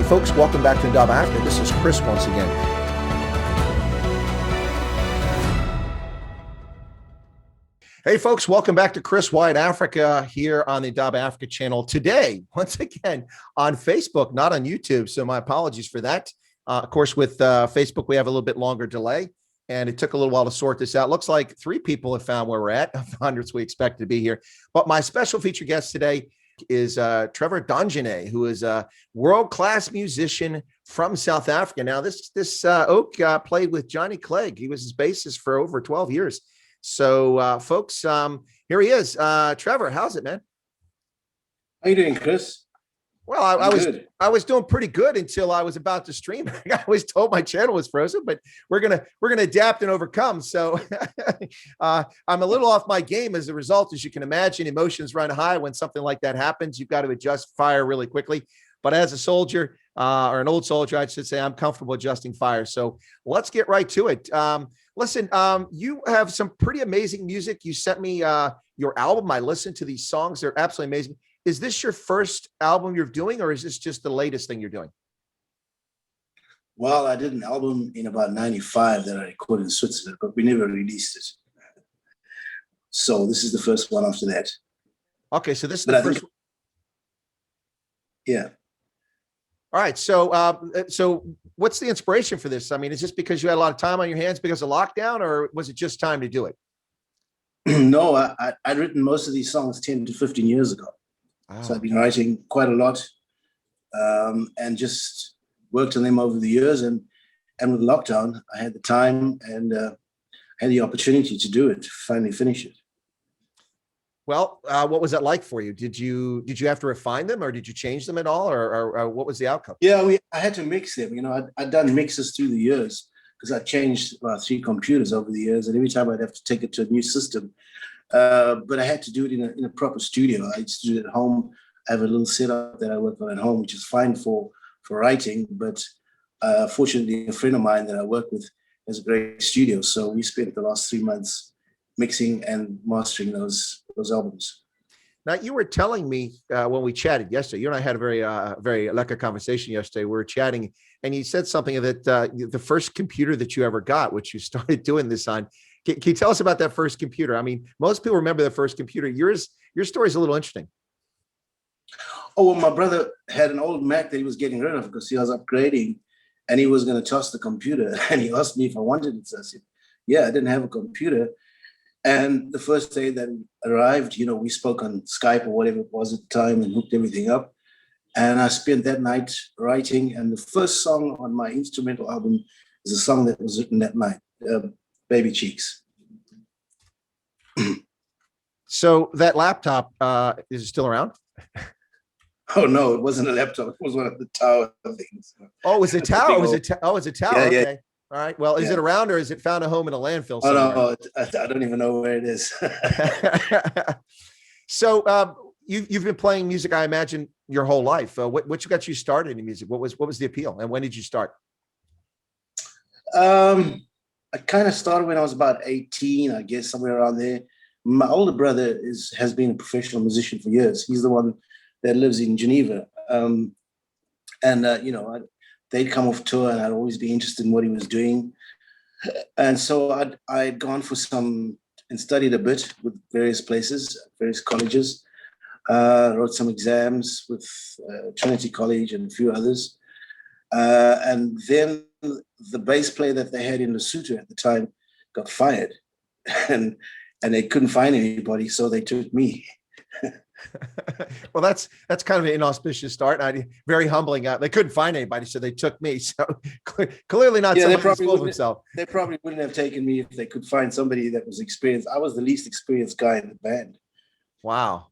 folks, welcome back to Ndaba Africa. This is Chris once again. Hey folks, welcome back to Chris Wide Africa here on the Ndaba Africa channel. Today, once again, on Facebook, not on YouTube, so my apologies for that. Of course, with Facebook, we have a little bit longer delay, and it took a little while to sort this out. Looks like 3 people have found where we're at, of the hundreds we expected to be here. But my special feature guest today is Trevor Donjeany, who is a world-class musician from South Africa. Now, this Oak played with Johnny Clegg. He was his bassist for over 12 years. So, folks, here he is. Trevor, how's it, man? How you doing, Chris? Well, I was doing pretty good until I was about to stream. I was told my channel was frozen, but we're gonna adapt and overcome. So I'm a little off my game as a result. As you can imagine, emotions run high when something like that happens. You've got to adjust fire really quickly. But as a soldier, or an old soldier, I should say, I'm comfortable adjusting fire. So let's get right to it. Listen, you have some pretty amazing music. You sent me your album. I listened to these songs. They're absolutely amazing. Is this your first album you're doing, or is this just the latest thing you're doing? Well, I did an album in about 95 that I recorded in Switzerland, but we never released it. So this is the first one after that. Okay, so this is the first. Yeah. All right. So what's the inspiration for this? I mean, is this because you had a lot of time on your hands because of lockdown, or was it just time to do it? No, I'd written most of these songs 10 to 15 years ago. Oh. So I've been writing quite a lot, and just worked on them over the years. And with lockdown, I had the time and had the opportunity to do it, finally finish it. Well, what was that like for you? Did you have to refine them, or did you change them at all, or what was the outcome? Yeah, I had to mix them. You know, I'd done mixes through the years because I changed about 3 computers over the years, and every time I'd have to take it to a new system. But I had to do it in a proper studio. I used to do it at home. I have a little setup that I work on at home, which is fine for writing. But fortunately, a friend of mine that I work with has a great studio. So we spent the last 3 months mixing and mastering those albums. Now, you were telling me when we chatted yesterday, you and I had a very like a conversation yesterday. We were chatting, and you said something that the first computer that you ever got, which you started doing this on. Can you tell us about that first computer? I mean, most people remember the first computer. Your story is a little interesting. Oh, well, my brother had an old Mac that he was getting rid of because he was upgrading, and he was going to toss the computer. And he asked me if I wanted it. So I said, yeah, I didn't have a computer. And the first day that it arrived, you know, we spoke on Skype or whatever it was at the time and hooked everything up. And I spent that night writing. And the first song on my instrumental album is a song that was written that night. Baby Cheeks. So that laptop, is it still around? Oh no, it wasn't a laptop. It was one of the tower things. Oh, it was a tower. It was a tower. Yeah, okay. Yeah. All right. Well, is it around, or is it found a home in a landfill somewhere? Oh no, I don't even know where it is. So you've been playing music, I imagine, your whole life. What got you started in music? What was the appeal, and when did you start? I kind of started when I was about 18, I guess, somewhere around there. My older brother has been a professional musician for years. He's the one that lives in Geneva. You know, they'd come off tour, and I'd always be interested in what he was doing. And so I'd gone for and studied a bit with various places, various colleges, wrote some exams with Trinity College and a few others. And then the bass player that they had in Lesotho at the time got fired, and they couldn't find anybody, so they took me. Well, that's kind of an inauspicious start. Very humbling. They couldn't find anybody, so they took me. So clearly not somebody who spoiled himself. They probably wouldn't have taken me if they could find somebody that was experienced. I was the least experienced guy in the band. Wow.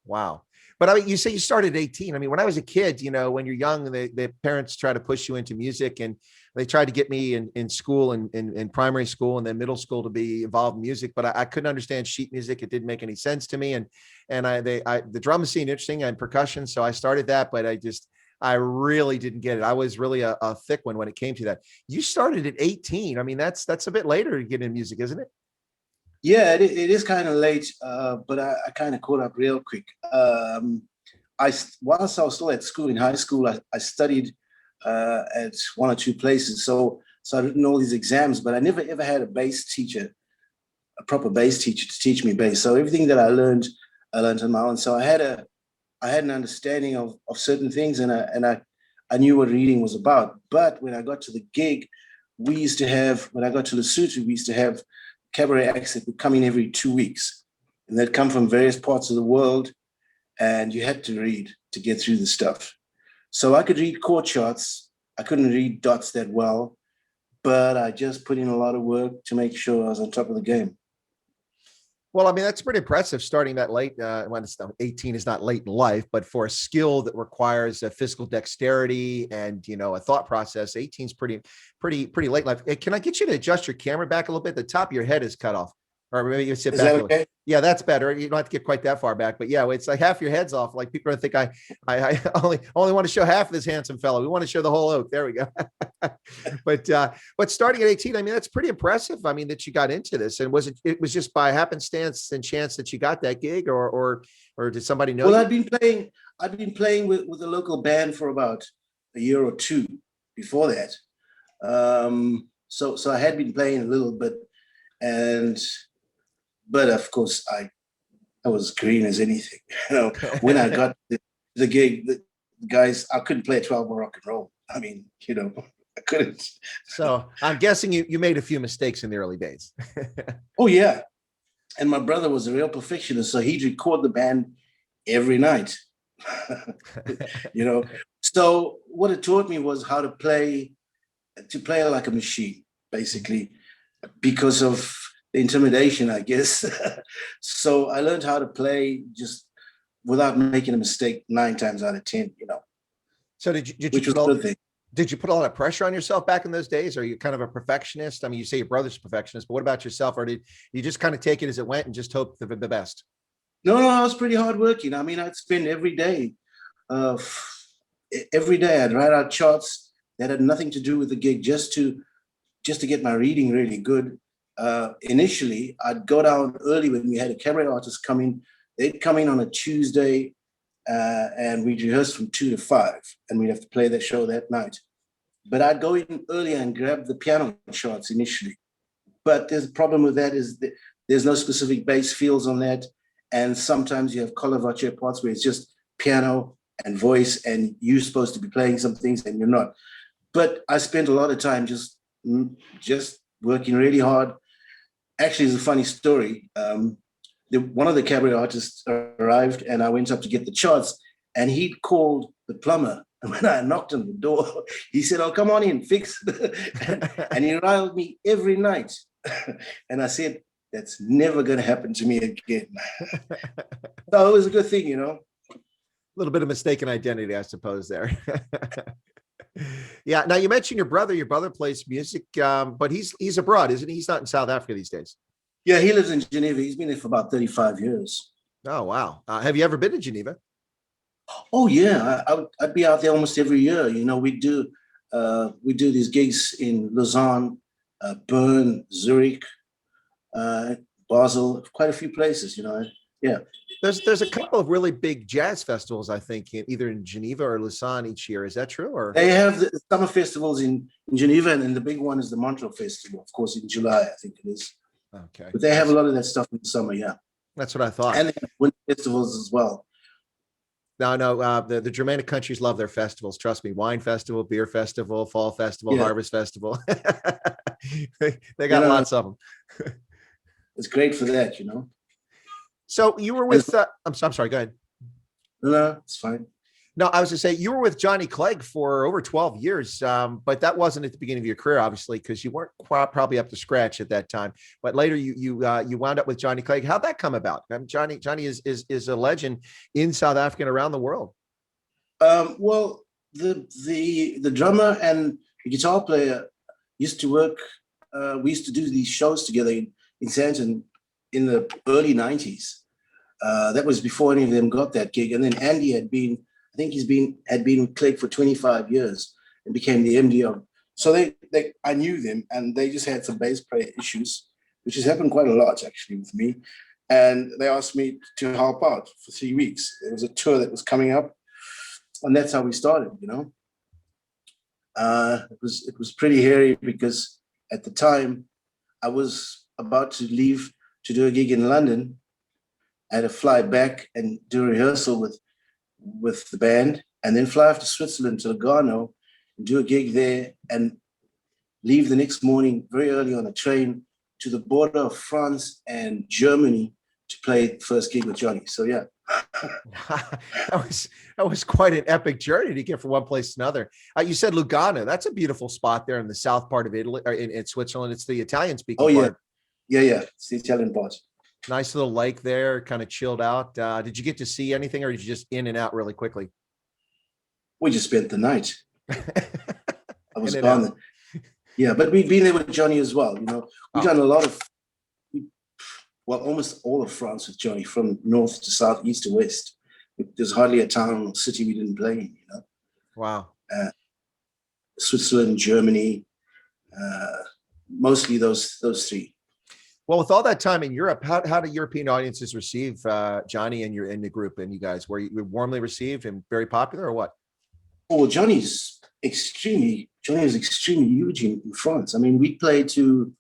But I mean, you say you started at 18. I mean, when I was a kid, you know, when you're young, the parents try to push you into music, and they tried to get me in school and in primary school and then middle school to be involved in music, but I couldn't understand sheet music. It didn't make any sense to me. And the drum scene interesting, and percussion. So I started that, but I really didn't get it. I was really a thick one when it came to that. You started at 18. I mean, that's a bit later to get in music, isn't it? Yeah, it is kind of late, but I kind of caught up real quick. Whilst I was still at school, in high school, I studied at one or two places. So I've written all these exams, but I never ever had a bass teacher, a proper bass teacher to teach me bass. So everything that I learned on my own. So I had an understanding of certain things, and I knew what reading was about. But when I got to the gig, when I got to Lesotho, we used to have cabaret acts that would come in every 2 weeks, and they'd come from various parts of the world, and you had to read to get through the stuff. So I could read chord charts. I couldn't read dots that well, but I just put in a lot of work to make sure I was on top of the game. Well, I mean, that's pretty impressive starting that late. When it's 18 is not late in life, but for a skill that requires a physical dexterity and, a thought process, 18 is pretty late in life. Hey, can I get you to adjust your camera back a little bit? The top of your head is cut off. Or maybe you sit Is back. that a little. okay? Yeah, that's better. You don't have to get quite that far back, but yeah, it's like half your head's off. Like people are think I only want to show half of this handsome fellow. We want to show the whole oak. There we go. But starting at 18, I mean, that's pretty impressive. I mean, that you got into this, and it was just by happenstance and chance that you got that gig, or did somebody know? Well, you? I've been playing with a local band for about a year or two before that. So I had been playing a little bit, but of course I was green as anything. When I got the gig, the guys, I couldn't play a 12-bar rock and roll. I mean, I couldn't. So I'm guessing you made a few mistakes in the early days. Oh yeah. And my brother was a real perfectionist, so he'd record the band every night. So what it taught me was how to play like a machine, basically, because of the intimidation, I guess. So I learned how to play just without making a mistake 9 times out of 10. So which was a good thing. Did you put a lot of pressure on yourself back in those days? Are you kind of a perfectionist? I mean, you say your brother's a perfectionist, but what about yourself? Or did you just kind of take it as it went and just hope the best? No, I was pretty hardworking. I mean, I'd spend every day I'd write out charts that had nothing to do with the gig, just to get my reading really good. Initially, I'd go down early when we had a cabaret artist come in. They'd come in on a Tuesday, and we'd rehearse from 2 to 5, and we'd have to play that show that night. But I'd go in earlier and grab the piano charts initially. But there's a problem with that is that there's no specific bass fields on that. And sometimes you have color voce parts where it's just piano and voice, and you're supposed to be playing some things and you're not. But I spent a lot of time just working really hard. Actually, it's a funny story. One of the cabaret artists arrived, and I went up to get the charts, and he'd called the plumber. And when I knocked on the door, he said, "Oh, come on in, fix." And he riled me every night. And I said, "That's never going to happen to me again." So it was a good thing, A little bit of mistaken identity, I suppose, there. Yeah. Now, you mentioned your brother. Your brother plays music, but he's abroad, isn't he? He's not in South Africa these days. Yeah, he lives in Geneva. He's been there for about 35 years. Oh, wow. Have you ever been to Geneva? Oh, yeah. I'd be out there almost every year. We do these gigs in Lausanne, Bern, Zurich, Basel, quite a few places, Yeah. There's a couple of really big jazz festivals, I think, either in Geneva or Lausanne each year. Is that true? Or they have the summer festivals in Geneva, and then the big one is the Montreux Festival, of course, in July, I think it is. Okay. But they have a lot of that stuff in the summer, yeah. That's what I thought. And they have winter festivals as well. No, the Germanic countries love their festivals. Trust me. Wine festival, beer festival, fall festival, harvest festival. They got lots of them. It's great for that, So you were with, I'm sorry, go ahead. No, it's fine. No, I was going to say you were with Johhny Clegg for over 12 years, but that wasn't at the beginning of your career, obviously, because you weren't probably up to scratch at that time. But later you wound up with Johhny Clegg. How'd that come about? I mean, Johhny is a legend in South Africa and around the world. Well, the drummer and the guitar player used to work. We used to do these shows together in Sandton in the early 90s. That was before any of them got that gig. And then Andy had been with Clegg for 25 years and became the MD of. So I knew them, and they just had some bass player issues, which has happened quite a lot actually with me. And they asked me to help out for 3 weeks. There was a tour that was coming up, and that's how we started, It was pretty hairy because at the time I was about to leave to do a gig in London. I had to fly back and do a rehearsal with the band, and then fly off to Switzerland to Lugano and do a gig there, and leave the next morning very early on a train to the border of France and Germany to play the first gig with Johnny. So yeah. that was quite an epic journey to get from one place to another. You said Lugano. That's a beautiful spot there in the south part of Italy, or in Switzerland. It's the Italian speaking part. Yeah. It's the Italian part. Nice little lake there, kind of chilled out. Did you get to see anything, or did you just in and out really quickly? We just spent the night. I was gone. Yeah, but we've been there with Johnny as well. We've done a lot of, almost all of France with Johnny, from north to south, east to west. There's hardly a town or city we didn't play in. Wow. Switzerland, Germany, mostly those three. Well, with all that time in Europe, how do European audiences receive Johnny and you're in the group and you guys? Were you warmly received and very popular, or what? Oh, Johnny's extremely huge in France. I mean, we play to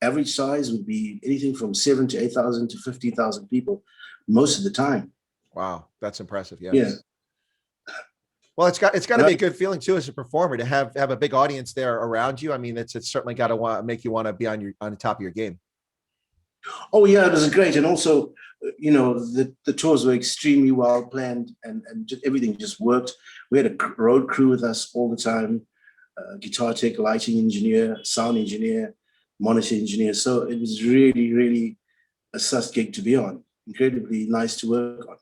average size would be anything from 7,000 to 8,000 to 50,000 people most of the time. Wow, that's impressive. Yeah. Yeah. Well, it's got to be a good feeling too as a performer to have a big audience there around you. I mean, it's certainly got to make you want to be on the top of your game. Oh yeah, it was great, and also, the tours were extremely well planned, and everything just worked. We had a road crew with us all the time, guitar tech, lighting engineer, sound engineer, monitor engineer. So it was really, really a sus gig to be on. Incredibly nice to work on.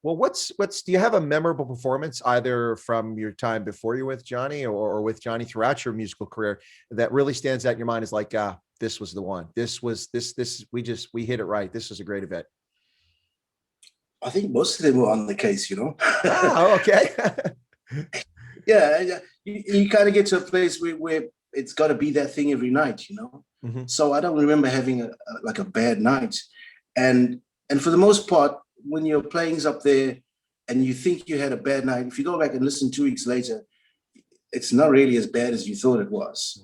Well, do you have a memorable performance either from your time before you're with Johnny or with Johnny throughout your musical career that really stands out in your mind as like, this was the one, we hit it right. This was a great event. I think most of them were on the case, Oh, okay. Yeah. You kind of get to a place where it's got to be that thing every night, Mm-hmm. So I don't remember having a bad night. And for the most part, when your playing's up there and you think you had a bad night, if you go back and listen 2 weeks later, it's not really as bad as you thought it was.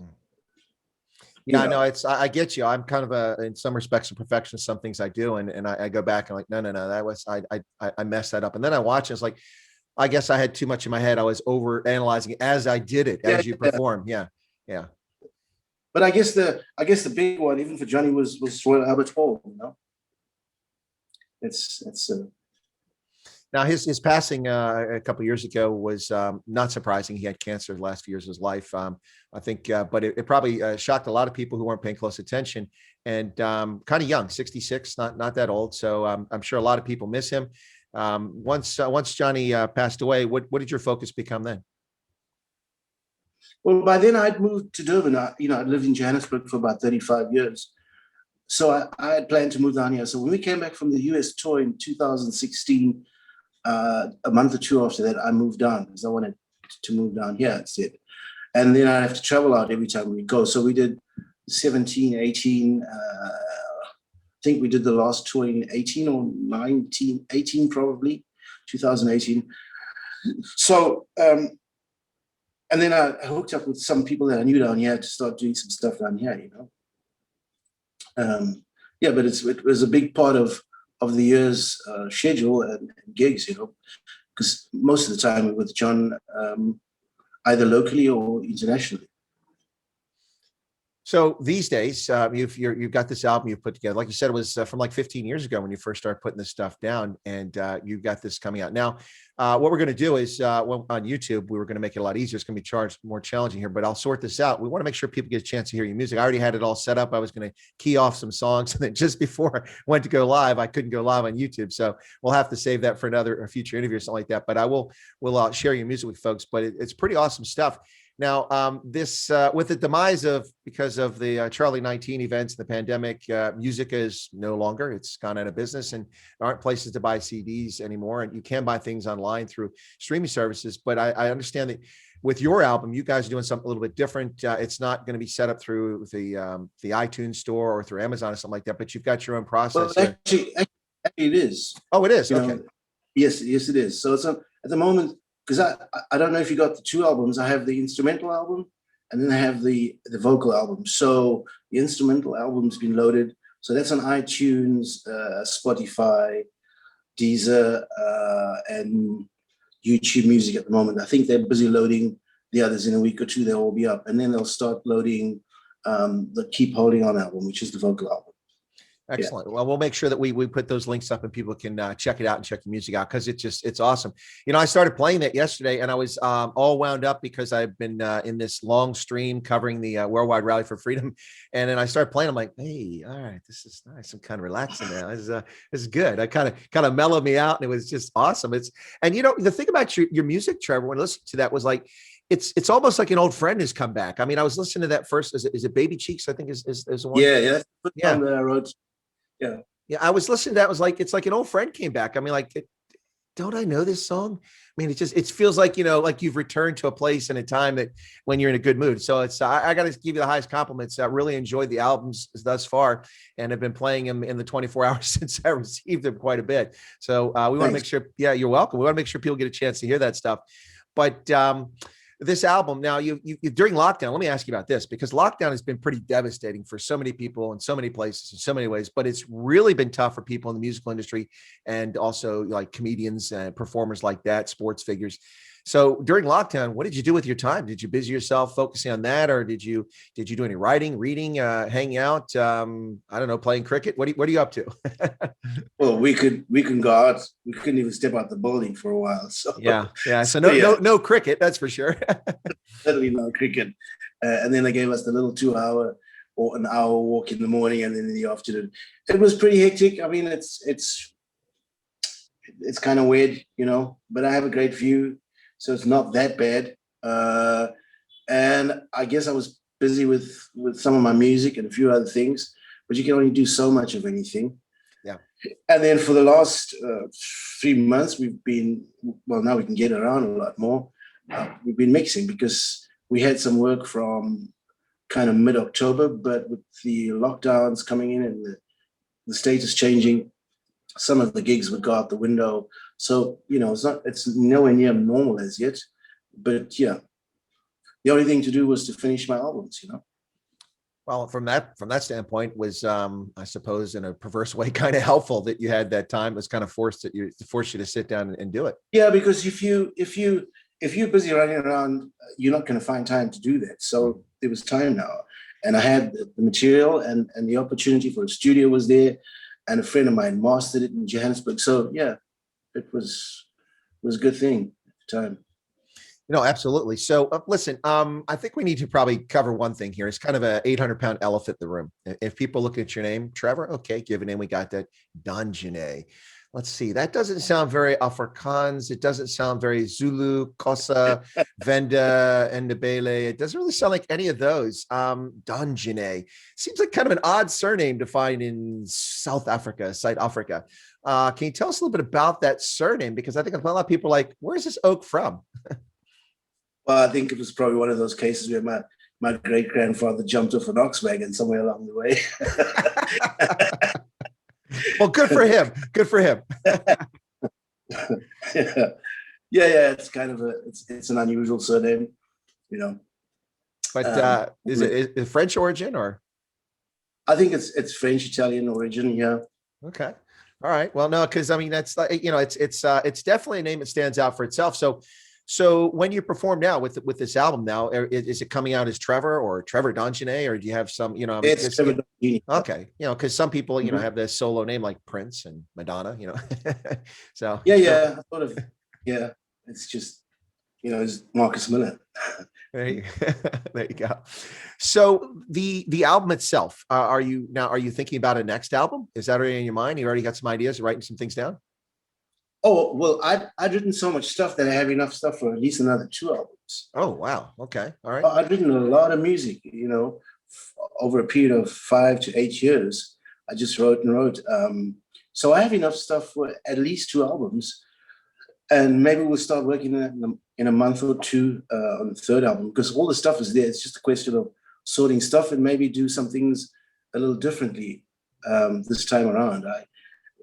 Yeah, I know. I get you. I'm kind of in some respects, a perfectionist. Some things I do, and I go back and like, no, that was, I messed that up. And then I watch it, it's like, I guess I had too much in my head. I was over analyzing it as I did it, as you perform. Yeah. But I guess the big one, even for Johnny, was Royal Albert Hall. It's Now his passing a couple of years ago was not surprising. He had cancer the last few years of his life, I think, but it probably shocked a lot of people who weren't paying close attention, and kind of young, 66, not that old. So I'm sure a lot of people miss him. Once Johnny passed away, what did your focus become then? Well, by then I'd moved to Durban. I'd lived in Johannesburg for about 35 years. So I had planned to move down here. So when we came back from the US tour in 2016, a month or two after that, I moved down because I wanted to move down here. That's it. And then I have to travel out every time we go. So we did 17, 18. I think we did the last tour in 18 or 19, 18 probably, 2018. So, and then I hooked up with some people that I knew down here to start doing some stuff down here, Yeah, but it was a big part of the year's schedule and gigs, because most of the time we're with John, either locally or internationally. So these days, you've got this album you've put together. Like you said, it was from like 15 years ago when you first started putting this stuff down, and you've got this coming out now. What we're going to do is on YouTube, we were going to make it a lot easier. It's going to be more challenging here, but I'll sort this out. We want to make sure people get a chance to hear your music. I already had it all set up. I was going to key off some songs, and then just before I went to go live, I couldn't go live on YouTube. So we'll have to save that for a future interview or something like that. But we'll share your music with folks. But it's pretty awesome stuff. Now, this with the demise because of the Charlie 19 events, the pandemic, music is no longer. It's gone out of business, and there aren't places to buy CDs anymore. And you can buy things online through streaming services. But I understand that with your album, you guys are doing something a little bit different. It's not going to be set up through the iTunes store or through Amazon or something like that. But you've got your own process. Well, actually, it is. Oh, it is. Okay. Yes, it is. So it's at the moment, because I don't know if you got the two albums. I have the instrumental album, and then I have the vocal album. So the instrumental album's been loaded. So that's on iTunes, Spotify, Deezer, and YouTube Music at the moment. I think they're busy loading the others. In a week or two. They'll all be up, and then they'll start loading the Keep Holding On album, which is the vocal album. Excellent. Yeah. Well, we'll make sure that we put those links up and people can check it out and check the music out, because it's awesome. You know, I started playing that yesterday, and I was all wound up because I've been in this long stream covering the Worldwide Rally for Freedom, and then I started playing. I'm like, hey, all right, this is nice. I'm kind of relaxing now. This is good. I kind of mellowed me out, and it was just awesome. And you know, the thing about your music, Trevor, when I listened to that was like, it's almost like an old friend has come back. I mean, I was listening to that first. Is it Baby Cheeks? I think is the one. Yeah. Yeah. On the road. Yeah. I was listening to that. It was like, it's like an old friend came back. I mean, like, don't I know this song? I mean, it feels like, you know, like you've returned to a place and a time that when you're in a good mood. So I got to give you the highest compliments. I really enjoyed the albums thus far, and have been playing them in the 24 hours since I received them quite a bit. So we want to make sure, yeah, you're welcome. We want to make sure people get a chance to hear that stuff. But this album now, you during lockdown, let me ask you about this, because lockdown has been pretty devastating for so many people in so many places in so many ways, but it's really been tough for people in the musical industry, and also like comedians and performers like that, sports figures. So during lockdown, what did you do with your time? Did you busy yourself focusing on that, or did you do any writing, reading, hanging out? I don't know, playing cricket? What are you up to? Well, we couldn't go out. We couldn't even step out the building for a while. So yeah. So no cricket, that's for sure. Certainly no cricket. And then they gave us the little 2 hour or an hour walk in the morning, and then in the afternoon. It was pretty hectic. I mean, it's kind of weird, you know, but I have a great view, so it's not that bad. And I guess I was busy with some of my music and a few other things, but you can only do so much of anything. Yeah. And then for the last 3 months, now we can get around a lot more. We've been mixing, because we had some work from kind of mid-October, but with the lockdowns coming in and the status changing, some of the gigs would go out the window. So, you know, it's nowhere near normal as yet. But yeah, the only thing to do was to finish my albums, you know. Well, from that standpoint was, I suppose, in a perverse way, kind of helpful that you had that time. It was kind of forced you to sit down and do it. Yeah, because if you're busy running around, you're not going to find time to do that. So there was time now, and I had the material, and the opportunity for a studio was there, and a friend of mine mastered it in Johannesburg. So yeah, it was a good thing at the time. No, absolutely. So listen, I think we need to probably cover one thing here. It's kind of a 800-pound elephant in the room. If people look at your name, Trevor, okay, give a name. We got that. Donjeany. Let's see. That doesn't sound very Afrikaans. It doesn't sound very Zulu, Xhosa, Venda, Ndebele. It doesn't really sound like any of those. Donjeany seems like kind of an odd surname to find in South Africa. Can you tell us a little bit about that surname? Because I think a lot of people are like, where's this oak from? Well, I think it was probably one of those cases where my great-grandfather jumped off an ox wagon somewhere along the way. Well, good for him. Good for him. Yeah. It's kind of it's an unusual surname, you know. But is it French origin, or? I think it's French Italian origin. Yeah. Okay. All right. Well, no, because I mean that's like, you know, it's definitely a name that stands out for itself. So when you perform now with this album now, is it coming out as Trevor or Trevor Donjeany, or do you have some, you know, I mean, it's Trevor Donjeany. Okay. You know, because some people, you know, have this solo name like Prince and Madonna, you know. So yeah, sort of. Yeah, it's just, you know, it's Marcus Miller. There you go. So the album itself, are you thinking about a next album? Is that already in your mind? You already got some ideas, you're writing some things down? Oh, well, I've written so much stuff that I have enough stuff for at least another 2 albums. Oh, wow. Okay. All right. I've written a lot of music, you know, over a period of 5 to 8 years. I just wrote and wrote. So I have enough stuff for at least 2 albums. And maybe we'll start working on that in a month or 2 on the 3rd album, because all the stuff is there. It's just a question of sorting stuff and maybe do some things a little differently this time around.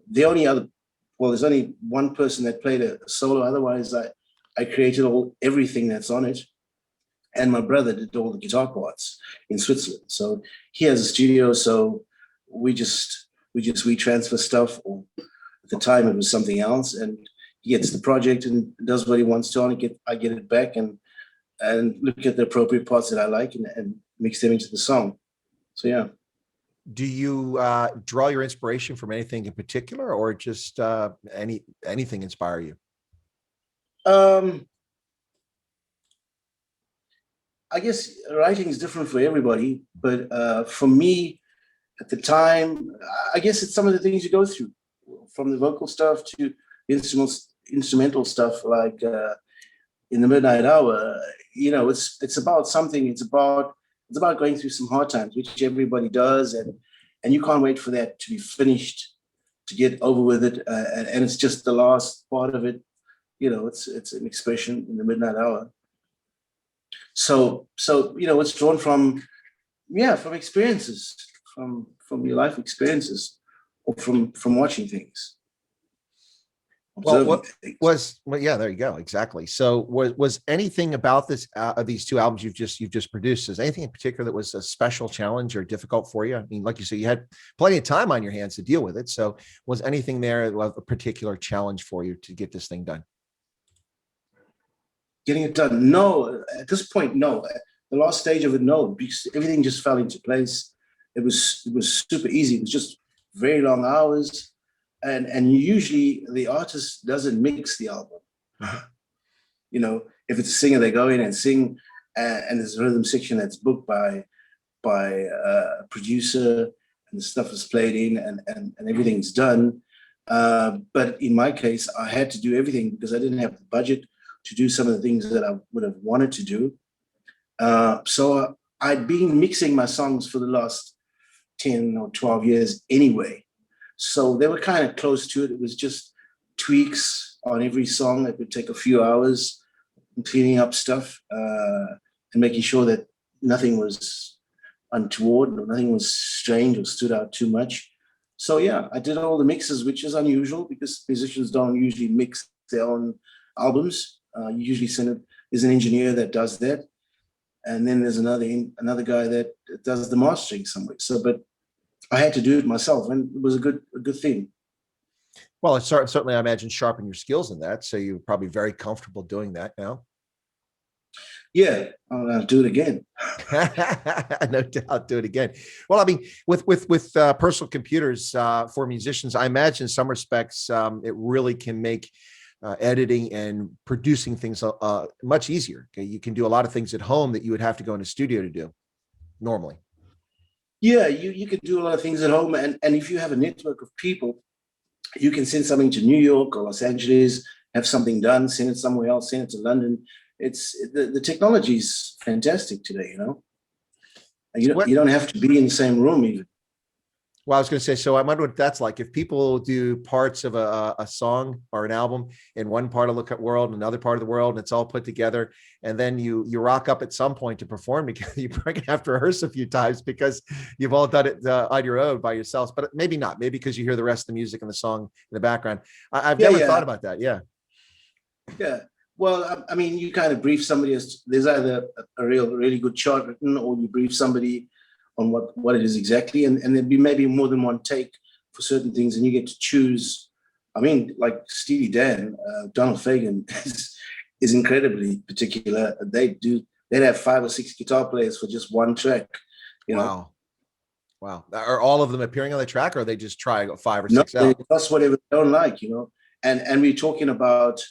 There's only one person that played a solo. Otherwise, I created everything that's on it. And my brother did all the guitar parts in Switzerland. So he has a studio. So we transfer stuff, or at the time it was something else, and he gets the project and does what he wants to on it. I get it back and look at the appropriate parts that I like and mix them into the song. So yeah. Do you draw your inspiration from anything in particular, or just anything inspire you? I guess writing is different for everybody, but for me at the time, I guess it's some of the things you go through, from the vocal stuff to instrumental stuff, like in the midnight hour. You know, it's about something. It's about going through some hard times, which everybody does, and you can't wait for that to be finished, to get over with it, and it's just the last part of it. You know, it's an expression in the midnight hour. So you know, it's drawn from experiences, from your life experiences, or from watching things. Well, yeah, there you go. Exactly. So was anything about these two albums you've just produced, is anything in particular that was a special challenge or difficult for you? I mean, like you said, you had plenty of time on your hands to deal with it. So was anything there a particular challenge for you to get this thing done? Getting it done? No, at this point, no. The last stage of it, no, because everything just fell into place. It was super easy. It was just very long hours. And usually the artist doesn't mix the album. You know, if it's a singer, they go in and sing, and there's a rhythm section that's booked by a producer, and the stuff is played in, and everything's done. But in my case, I had to do everything because I didn't have the budget to do some of the things that I would have wanted to do. So I'd been mixing my songs for the last 10 or 12 years anyway. So they were kind of close to it. It was just tweaks on every song. It would take a few hours, cleaning up stuff and making sure that nothing was untoward or nothing was strange or stood out too much. So yeah, I did all the mixes, which is unusual because musicians don't usually mix their own albums. You usually send it. There's an engineer that does that, and then there's another guy that does the mastering somewhere. So, but I had to do it myself, and it was a good thing. Well, it's certainly, I imagine, sharpen your skills in that. So you're probably very comfortable doing that now. Yeah, I'll do it again. No doubt, do it again. Well, I mean, with personal computers for musicians, I imagine in some respects it really can make editing and producing things much easier. Okay, you can do a lot of things at home that you would have to go in a studio to do normally. Yeah, you can do a lot of things at home, and if you have a network of people, you can send something to New York or Los Angeles, have something done, send it somewhere else, send it to London. It's the technology is fantastic today, you know. You don't have to be in the same room even. Well, I was going to say, so I wonder what that's like. If people do parts of a song or an album in one part of the world, another part of the world, and it's all put together, and then you rock up at some point to perform together, you're going to have to rehearse a few times because you've all done it on your own by yourselves. But maybe not. Maybe because you hear the rest of the music and the song in the background. I've never thought about that. Yeah. Yeah. Well, I mean, you kind of brief somebody as there's either a really good chart written, or you brief somebody on what it is exactly, and there'd be maybe more than one take for certain things, and you get to choose. I mean, like Steely Dan, Donald Fagen is incredibly particular. They'd have 5 or 6 guitar players for just one track. You know? Wow. Are all of them appearing on the track, or are they just try 5 or 6 out? They that's whatever they don't like, you know. And we're talking about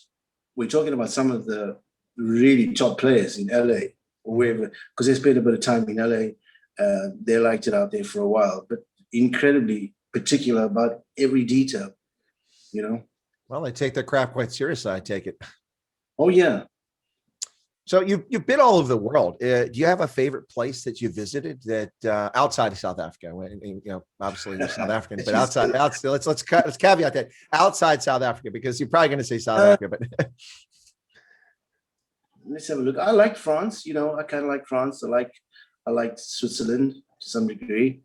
some of the really top players in LA or wherever, because they spent a bit of time in LA. They liked it out there for a while, but incredibly particular about every detail, you know. Well, they take their craft quite seriously, I take it. Oh yeah. So you've been all over the world. Do you have a favorite place that you visited that outside of South Africa? You know, obviously you're South African, but outside. Let's caveat that outside South Africa, because you're probably going to say South Africa. But let's have a look. I like France. You know, I kind of like France. I like Switzerland to some degree.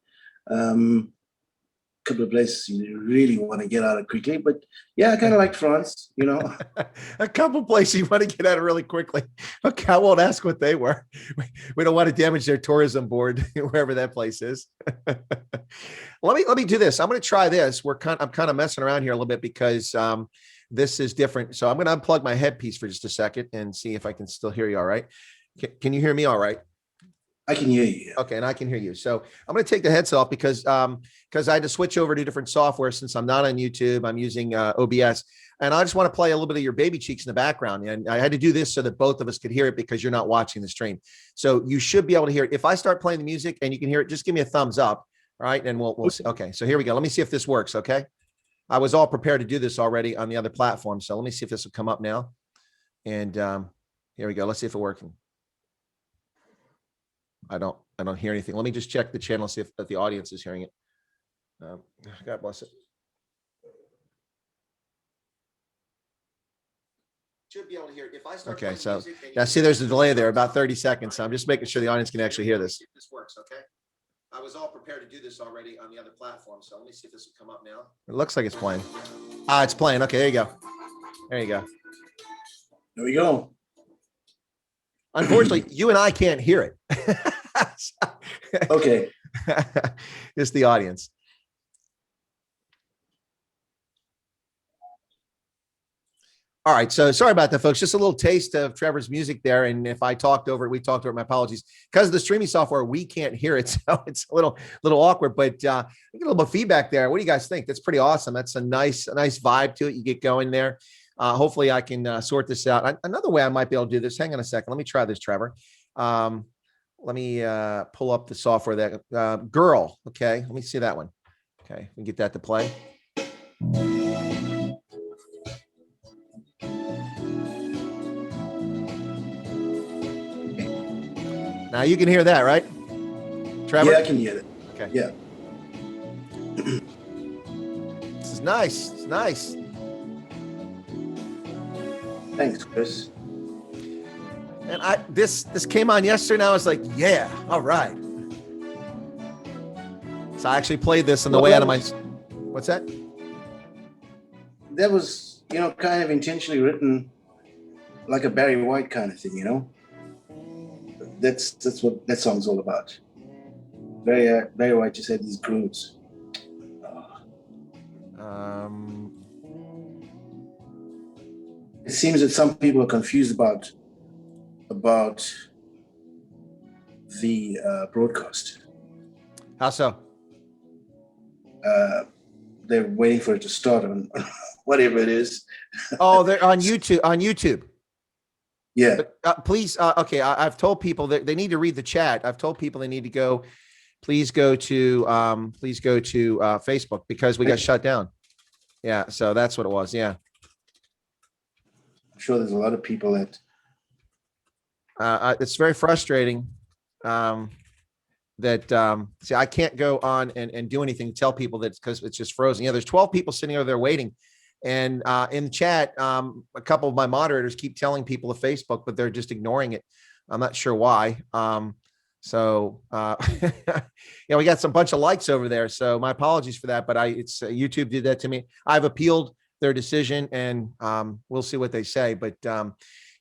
couple of places you really want to get out of quickly. But yeah, I kind of like France, you know. A couple places you want to get out of really quickly. Okay, I won't ask what they were. We don't want to damage their tourism board, wherever that place is. Let me do this. I'm going to try this. I'm kind of messing around here a little bit because this is different. So I'm going to unplug my headpiece for just a second and see if I can still hear you all right. Can you hear me all right? I can hear you. Okay, and I can hear you. So I'm going to take the headset off because I had to switch over to different software since I'm not on YouTube. I'm using OBS, and I just want to play a little bit of your baby cheeks in the background. And I had to do this so that both of us could hear it because you're not watching the stream. So you should be able to hear it. If I start playing the music and you can hear it, just give me a thumbs up. All right, and we'll see. Okay, so here we go. Let me see if this works. Okay, I was all prepared to do this already on the other platform. So let me see if this will come up now. And here we go. Let's see if it's working. I don't hear anything. Let me just check the channel, see if the audience is hearing it. God bless it. Should be able to hear it. If I start okay, so now see, there's a delay there, about 30 seconds. So I'm just making sure the audience can actually hear this. If this works, okay? I was all prepared to do this already on the other platform. So let me see if this will come up now. It looks like it's playing. It's playing. Okay, there you go. There you go. There we go. Unfortunately, you and I can't hear it. Okay. Just the audience. All right. So sorry about that, folks. Just a little taste of Trevor's music there. And if I talked over it, we talked over it, my apologies. Because of the streaming software, we can't hear it. So it's a little awkward, but I get a little bit of feedback there. What do you guys think? That's pretty awesome. That's a nice vibe to it. You get going there. Hopefully I can sort this out. Another way I might be able to do this. Hang on a second. Let me try this, Trevor. Let me pull up the software that girl. Okay. Let me see that one. Okay. We can get that to play. Now you can hear that, right? Trevor? Yeah, I can hear it. Okay. Yeah. This is nice. It's nice. Thanks, Chris. And this came on yesterday and I was like, yeah, all right. So I actually played this on the way out of my, what's that? That was, kind of intentionally written like a Barry White kind of thing, That's what that song's all about. Barry White just had these grooves. It seems that some people are confused about the broadcast. How so? They're waiting for it to start on whatever it is. Oh, they're on YouTube. Yeah. But, please. Okay. I've told people that they need to read the chat. I've told people they need to go. Please go to Facebook because we got shut down. Yeah. So that's what it was. Yeah. I'm sure there's a lot of people that. It's very frustrating. See, I can't go on and do anything to tell people that because it's just frozen. Yeah. There's 12 people sitting over there waiting. And in the chat, a couple of my moderators keep telling people to Facebook, but they're just ignoring it. I'm not sure why. We got some bunch of likes over there. So my apologies for that. But YouTube did that to me. I've appealed their decision, and we'll see what they say. But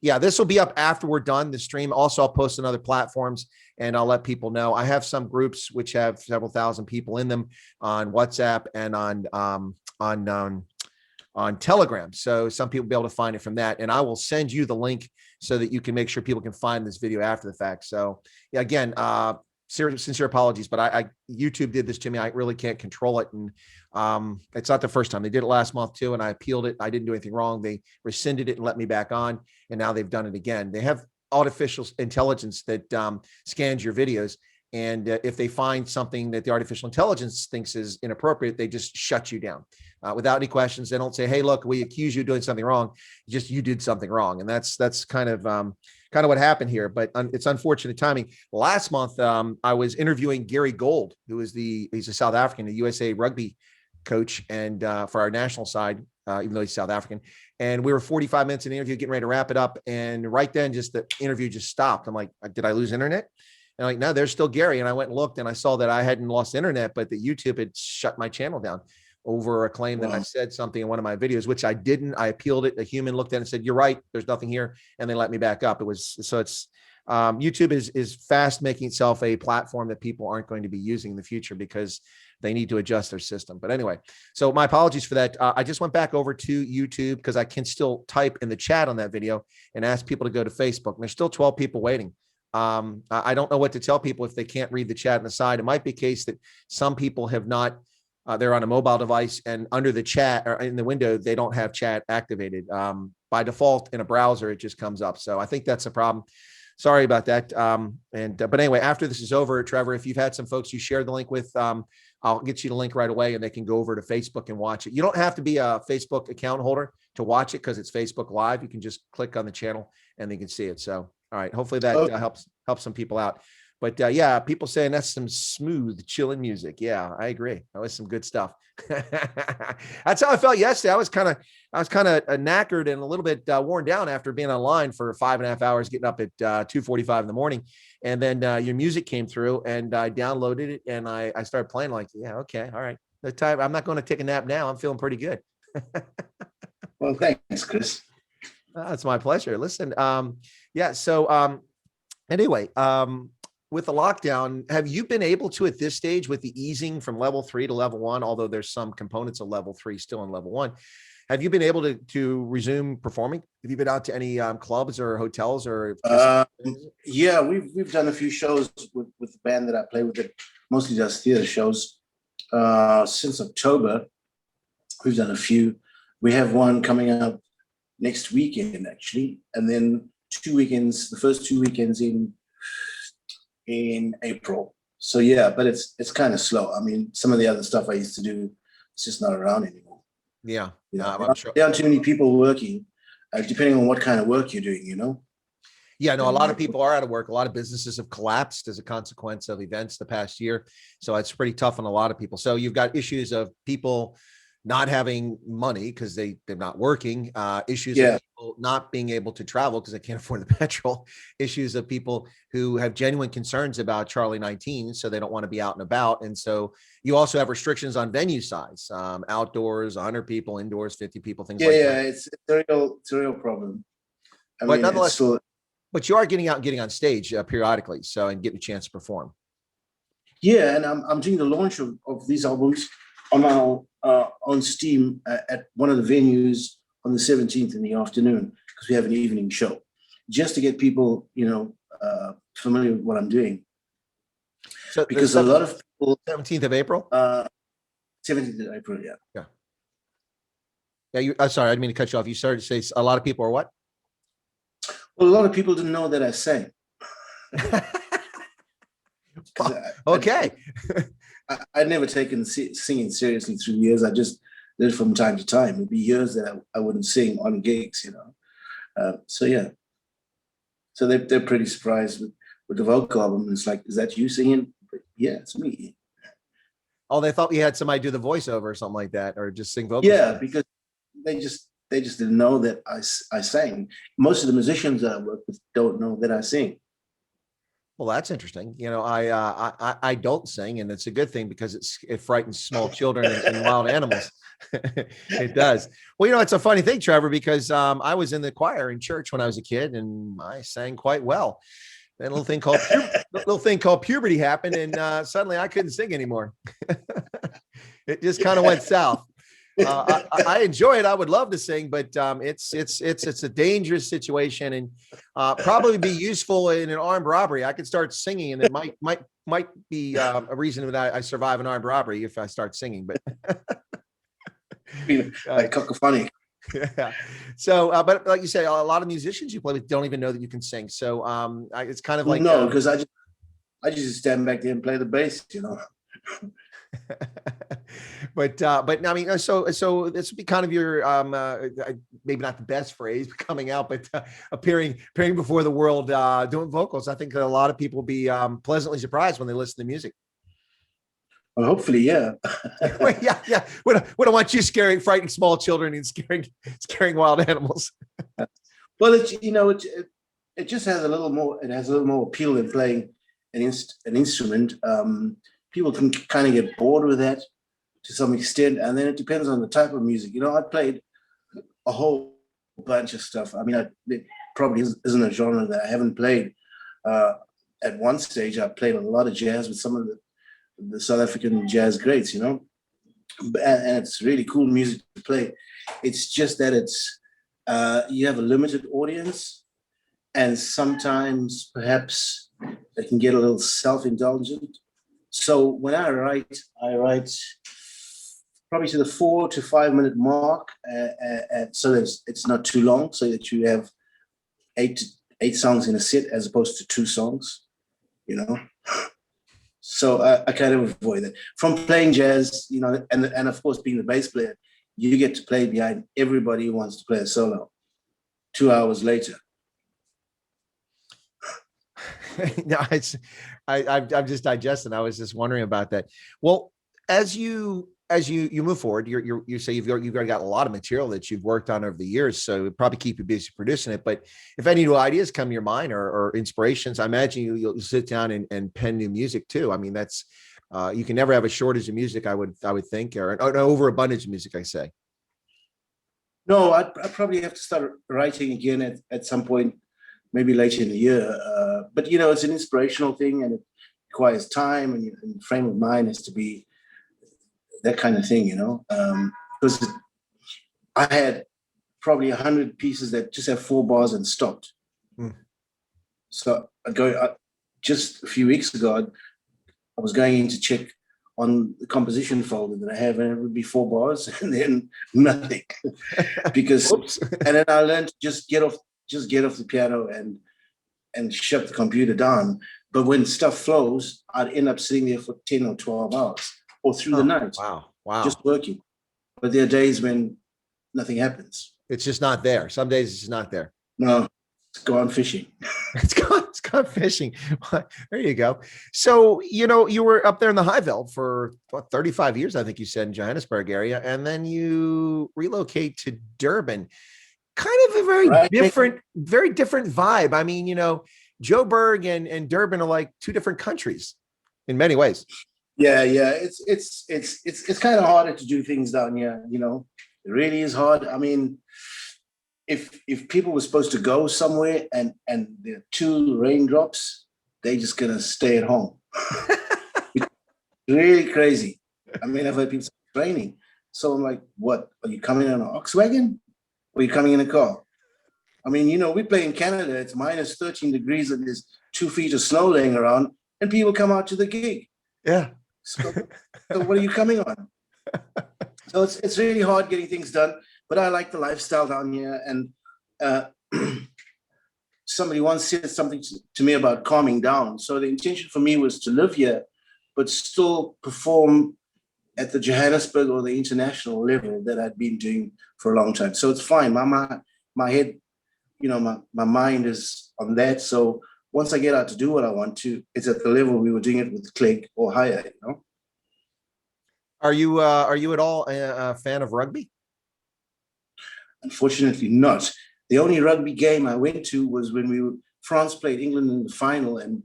yeah, this will be up after we're done the stream. Also, I'll post on other platforms, and I'll let people know. I have some groups which have several thousand people in them on WhatsApp and on Telegram. So some people will be able to find it from that. And I will send you the link so that you can make sure people can find this video after the fact. So yeah, again, sincere apologies, but YouTube did this to me. I really can't control it. And it's not the first time. They did it last month too. And I appealed it. I didn't do anything wrong. They rescinded it and let me back on. And now they've done it again. They have artificial intelligence that scans your videos. And if they find something that the artificial intelligence thinks is inappropriate, they just shut you down without any questions. They don't say, "Hey, look, we accuse you of doing something wrong." Just you did something wrong, and that's kind of what happened here. But it's unfortunate timing. Last month, I was interviewing Gary Gold, who is he's a South African, a USA rugby coach, and for our national side, even though he's South African. And we were 45 minutes in the interview, getting ready to wrap it up, and right then, just the interview just stopped. I'm like, "Did I lose internet?" And like, no, there's still Gary. And I went and looked and I saw that I hadn't lost internet, but that YouTube had shut my channel down over a claim that I said something in one of my videos, which I didn't. I appealed it. A human looked at it and said, you're right, there's nothing here. And they let me back up. YouTube is fast making itself a platform that people aren't going to be using in the future because they need to adjust their system. But anyway, so my apologies for that. I just went back over to YouTube because I can still type in the chat on that video and ask people to go to Facebook. And there's still 12 people waiting. I don't know what to tell people if they can't read the chat on the side. It might be a case that some people have not, they're on a mobile device and under the chat or in the window, they don't have chat activated. By default in a browser, it just comes up. So I think that's a problem. Sorry about that. But anyway, after this is over, Trevor, if you've had some folks you share the link with, I'll get you the link right away and they can go over to Facebook and watch it. You don't have to be a Facebook account holder to watch it because it's Facebook Live. You can just click on the channel and they can see it. So, all right, hopefully that helps some people out. But yeah, people saying that's some smooth, chilling music. Yeah, I agree. That was some good stuff. That's how I felt yesterday. I was kind of knackered and a little bit worn down after being online for 5.5 hours, getting up at 2:45 in the morning. And then your music came through and I downloaded it and I started playing like, yeah, okay, all right. The time I'm not going to take a nap now. I'm feeling pretty good. Well, thanks, Chris. It's my pleasure. Listen, yeah. So anyway, with the lockdown, have you been able to, at this stage, with the easing from level 3 to level 1, although there's some components of level 3 still in level 1, have you been able to resume performing? Have you been out to any clubs or hotels or? Yeah, we've done a few shows with the band that I play with. It mostly does theater shows. Since October, we've done a few. We have one coming up next weekend, actually, and then 2 weekends. The first 2 weekends in April. So yeah, but it's kind of slow. I mean, some of the other stuff I used to do, it's just not around anymore. Yeah, I'm sure there aren't too many people working, depending on what kind of work you're doing, Yeah, no, a lot of people are out of work. A lot of businesses have collapsed as a consequence of events the past year. So it's pretty tough on a lot of people. So you've got issues of people not having money because they're not working, issues of people not being able to travel because they can't afford the petrol, issues of people who have genuine concerns about Charlie 19, so they don't want to be out and about. And so you also have restrictions on venue size, outdoors, 100 people, indoors, 50 people, things like that. Yeah, it's a real problem. But nonetheless, but you are getting out and getting on stage periodically, so and getting a chance to perform. Yeah, and I'm doing the launch of these albums on Steam at one of the venues on the 17th in the afternoon because we have an evening show, just to get people, familiar with what I'm doing. So because a lot of people. 17th of April. 17th of April, yeah. Yeah. I'm sorry, I didn't mean to cut you off. You started to say a lot of people are what? Well, a lot of people didn't know that I sang. Okay. I'd never taken singing seriously through the years. I just did it from time to time. It'd be years that I wouldn't sing on gigs, So yeah. So they're pretty surprised with the vocal album. It's like, is that you singing? But yeah, it's me. Oh, they thought you had somebody do the voiceover or something like that, or just sing vocals. Yeah, because they just didn't know that I sang. Most of the musicians that I work with don't know that I sing. Well, that's interesting. I don't sing, and it's a good thing because it frightens small children and wild animals. It does. Well, it's a funny thing, Trevor, because I was in the choir in church when I was a kid, and I sang quite well. Then a little thing called puberty happened, and suddenly I couldn't sing anymore. It just kind of went south. I enjoy it. I would love to sing, but it's a dangerous situation, and probably be useful in an armed robbery. I could start singing, and it might be a reason that I survive an armed robbery if I start singing. But like cacophony. Yeah. So, but like you say, a lot of musicians you play with don't even know that you can sing. So, it's kind of like no, because I just stand back there and play the bass, But I mean, so this would be kind of your maybe not the best phrase coming out, but appearing before the world doing vocals. I think a lot of people will be pleasantly surprised when they listen to music. Well, hopefully, yeah. Yeah. We don't want you frightening small children and scaring wild animals. Well, it just has a little more. It has a little more appeal than playing an instrument, people can kind of get bored with that to some extent, and then it depends on the type of music. You know, I played a whole bunch of stuff. I mean, it probably isn't a genre that I haven't played. At one stage, I played a lot of jazz with some of the South African jazz greats, you know, and it's really cool music to play. It's just that you have a limited audience, and sometimes perhaps they can get a little self-indulgent. So when I write probably to the 4 to 5 minute mark, so that it's not too long, so that you have eight songs in a set as opposed to 2 songs, you know. So I kind of avoid that. From playing jazz, you know, and of course being the bass player, you get to play behind everybody who wants to play a solo 2 hours later. No, I'm just digesting. I was just wondering about that. Well, as you move forward, you say you've already got a lot of material that you've worked on over the years, so it'd probably keep you busy producing it. But if any new ideas come to your mind or inspirations, I imagine you'll sit down and pen new music too. I mean, that's you can never have a shortage of music, I would think, or an overabundance of music, I say. No, I'd probably have to start writing again at some point, maybe later in the year. But you know, it's an inspirational thing, and it requires time, and frame of mind has to be that kind of thing, you know. Because I had probably 100 pieces that just have 4 bars and stopped. So just a few weeks ago, I was going in to check on the composition folder that I have, and it would be 4 bars and then nothing. Because and then I learned to just get off the piano and shut the computer down. But when stuff flows, I'd end up sitting there for 10 or 12 hours or through the night. Wow. Just working. But there are days when nothing happens. It's just not there. Some days it's just not there. No, it's gone fishing. It's gone fishing. There you go. So, you know, you were up there in the High Veld for 35 years, I think you said, in Johannesburg area. And then you relocate to Durban. Kind of a very different vibe. I mean, you know, Joburg and Durban are like 2 different countries in many ways. Yeah. It's kind of harder to do things down here, you know. It really is hard. I mean, if people were supposed to go somewhere and there are 2 raindrops, they're just gonna stay at home. It's really crazy. I mean, I've heard people say it's raining. So I'm like, what? Are you coming in an ox wagon? Or are you coming in a car? I mean, you know, we play in Canada, it's minus 13 degrees and there's 2 feet of snow laying around, and people come out to the gig. Yeah. So what are you coming on? So it's really hard getting things done, but I like the lifestyle down here. And somebody once said something to me about calming down. So the intention for me was to live here, but still perform at the Johannesburg or the international level that I'd been doing for a long time. So it's fine. My head, you know, my mind is on that. So once I get out to do what I want to, it's at the level we were doing it with Clegg or higher, you know. Are you at all a fan of rugby? Unfortunately not. The only rugby game I went to was when France played England in the final, and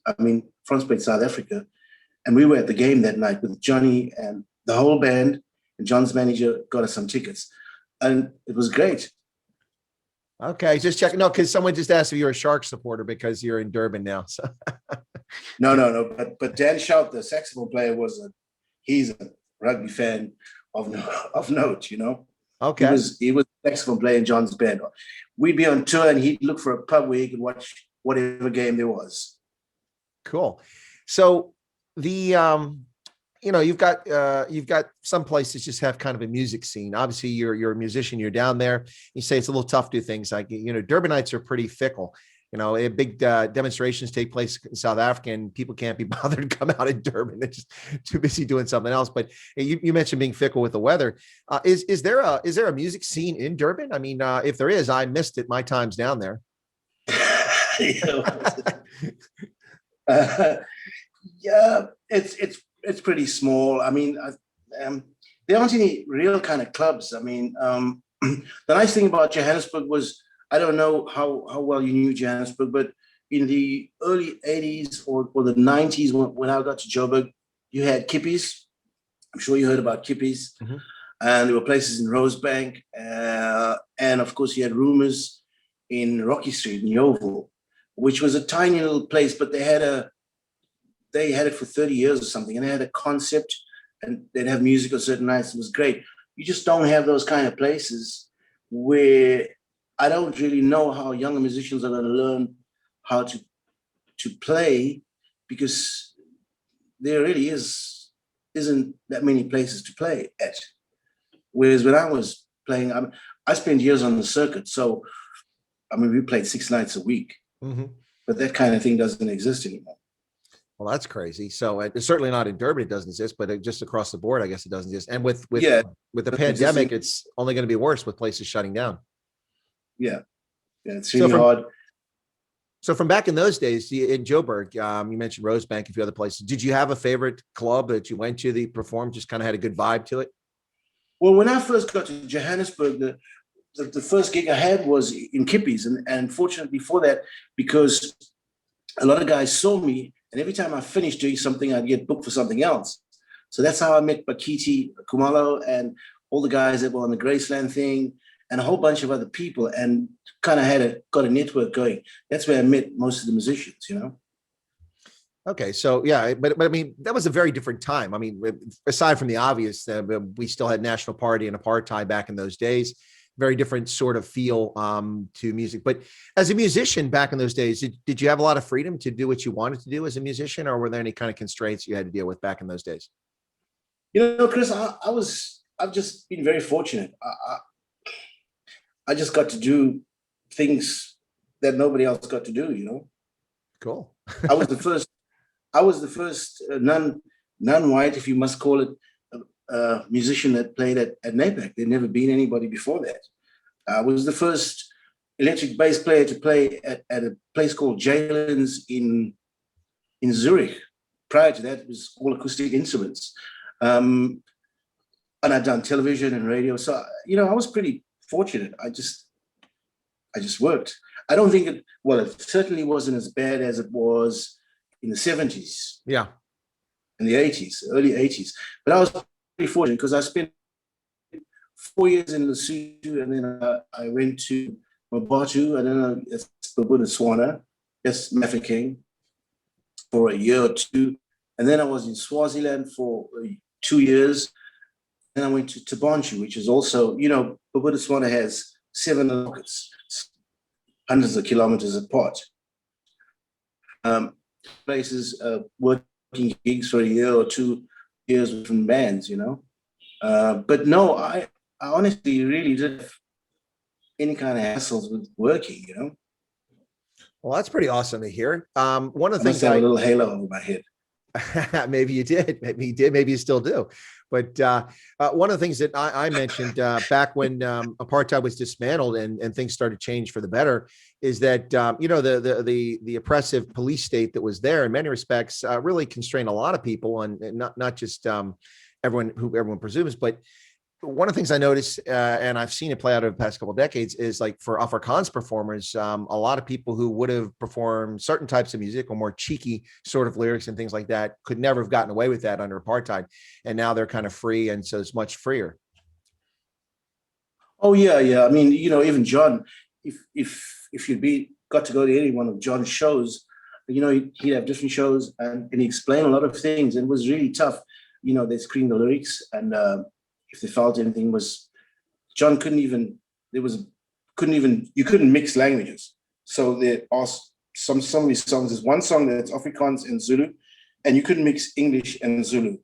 I mean, France played South Africa, and we were at the game that night with Johnny and the whole band, and John's manager got us some tickets, and it was great. Okay, just checking. No, because someone just asked if you're a Sharks supporter because you're in Durban now. So. No. But Dan Shout, the saxophone player, he's a rugby fan of note, you know. Okay. He was a saxophone player in John's band. We'd be on tour and he'd look for a pub where he could watch whatever game there was. Cool. So you know, you've got some places just have kind of a music scene. Obviously you're a musician, you're down there. You say it's a little tough to do things like, you know, Durbanites are pretty fickle. You know, big demonstrations take place in South Africa and people can't be bothered to come out in Durban. They're just too busy doing something else. But you mentioned being fickle with the weather. Is there a music scene in Durban? I mean, if there is, I missed it. My time's down there. Yeah, it's pretty small. I mean, there aren't any real kind of clubs. I mean, the nice thing about Johannesburg was, I don't know how well you knew Johannesburg, but in the early 80s or the 90s, when I got to Joburg, you had kippies. I'm sure you heard about kippies. Mm-hmm. And there were places in Rosebank. And of course, you had Rumors in Rocky Street in Yeovil, which was a tiny little place, but they had it for 30 years or something. And they had a concept, and they'd have music on certain nights. It was great. You just don't have those kind of places where I don't really know how younger musicians are going to learn how to play, because there really isn't that many places to play at. Whereas when I was playing, I spent years on the circuit. So, I mean, we played 6 nights a week, Mm-hmm. but that kind of thing doesn't exist anymore. Well, that's crazy. So it's certainly not in Durban, it doesn't exist, but just across the board, I guess it doesn't exist. And with the pandemic, it's only going to be worse with places shutting down. Yeah, it's really hard. So from back in those days in Joburg, you mentioned Rosebank, a few other places. Did you have a favorite club that you went to that you performed, just kind of had a good vibe to it? Well, when I first got to Johannesburg, the first gig I had was in Kippies. And fortunately for that, because a lot of guys saw me, and every time I finished doing something, I'd get booked for something else. So that's how I met Bakiti, Kumalo, and all the guys that were on the Graceland thing, and a whole bunch of other people, and kind of got a network going. That's where I met most of the musicians, you know? Okay, so yeah, but I mean, that was a very different time. I mean, aside from the obvious, we still had National Party and apartheid back in those days. Very different sort of feel to music. But as a musician back in those days, did you have a lot of freedom to do what you wanted to do as a musician, or were there any kind of constraints you had to deal with back in those days? You know, Chris, I've just been very fortunate. I just got to do things that nobody else got to do, you know? Cool. I was the first non-white, if you must call it, musician that played at NAPAC. There'd never been anybody before that. I was the first electric bass player to play at a place called Jalen's in Zurich. Prior to that, it was all acoustic instruments. And I'd done television and radio. So, you know, I was pretty fortunate. I just worked. I don't think it certainly wasn't as bad as it was in the 70s. Yeah. In the 80s, early 80s. But I was pretty fortunate because I spent 4 years in Lesotho, and then I went to Morroco, and then it's Botswana, yes, Mafeking, for a year or two. And then I was in Swaziland for 2 years. Then I went to Tabanchu, which is also, you know, Botswana has 7 pockets, hundreds of kilometers apart. Places, working gigs for a year or 2 years with different bands, you know. But no, I honestly really didn't have any kind of hassles with working, you know. Well, that's pretty awesome to hear. One of the things I have a little halo over my head. Maybe you did. Maybe you did. Maybe you still do. But one of the things that I mentioned back when apartheid was dismantled and things started to change for the better is that you know, the oppressive police state that was there in many respects really constrained a lot of people, and not just everyone presumes, but one of the things I noticed, and I've seen it play out over the past couple of decades, is like for Afrikaans performers, a lot of people who would have performed certain types of music or more cheeky sort of lyrics and things like that could never have gotten away with that under apartheid. And now they're kind of free. And so it's much freer. Oh, yeah. I mean, you know, even John, if you'd got to go to any one of John's shows, you know, he'd have different shows and he explained a lot of things. And it was really tough. You know, they screened the lyrics, and if they felt anything was, John you couldn't mix languages. So there are some of his songs, there's one song that's Afrikaans and Zulu, and you couldn't mix English and Zulu.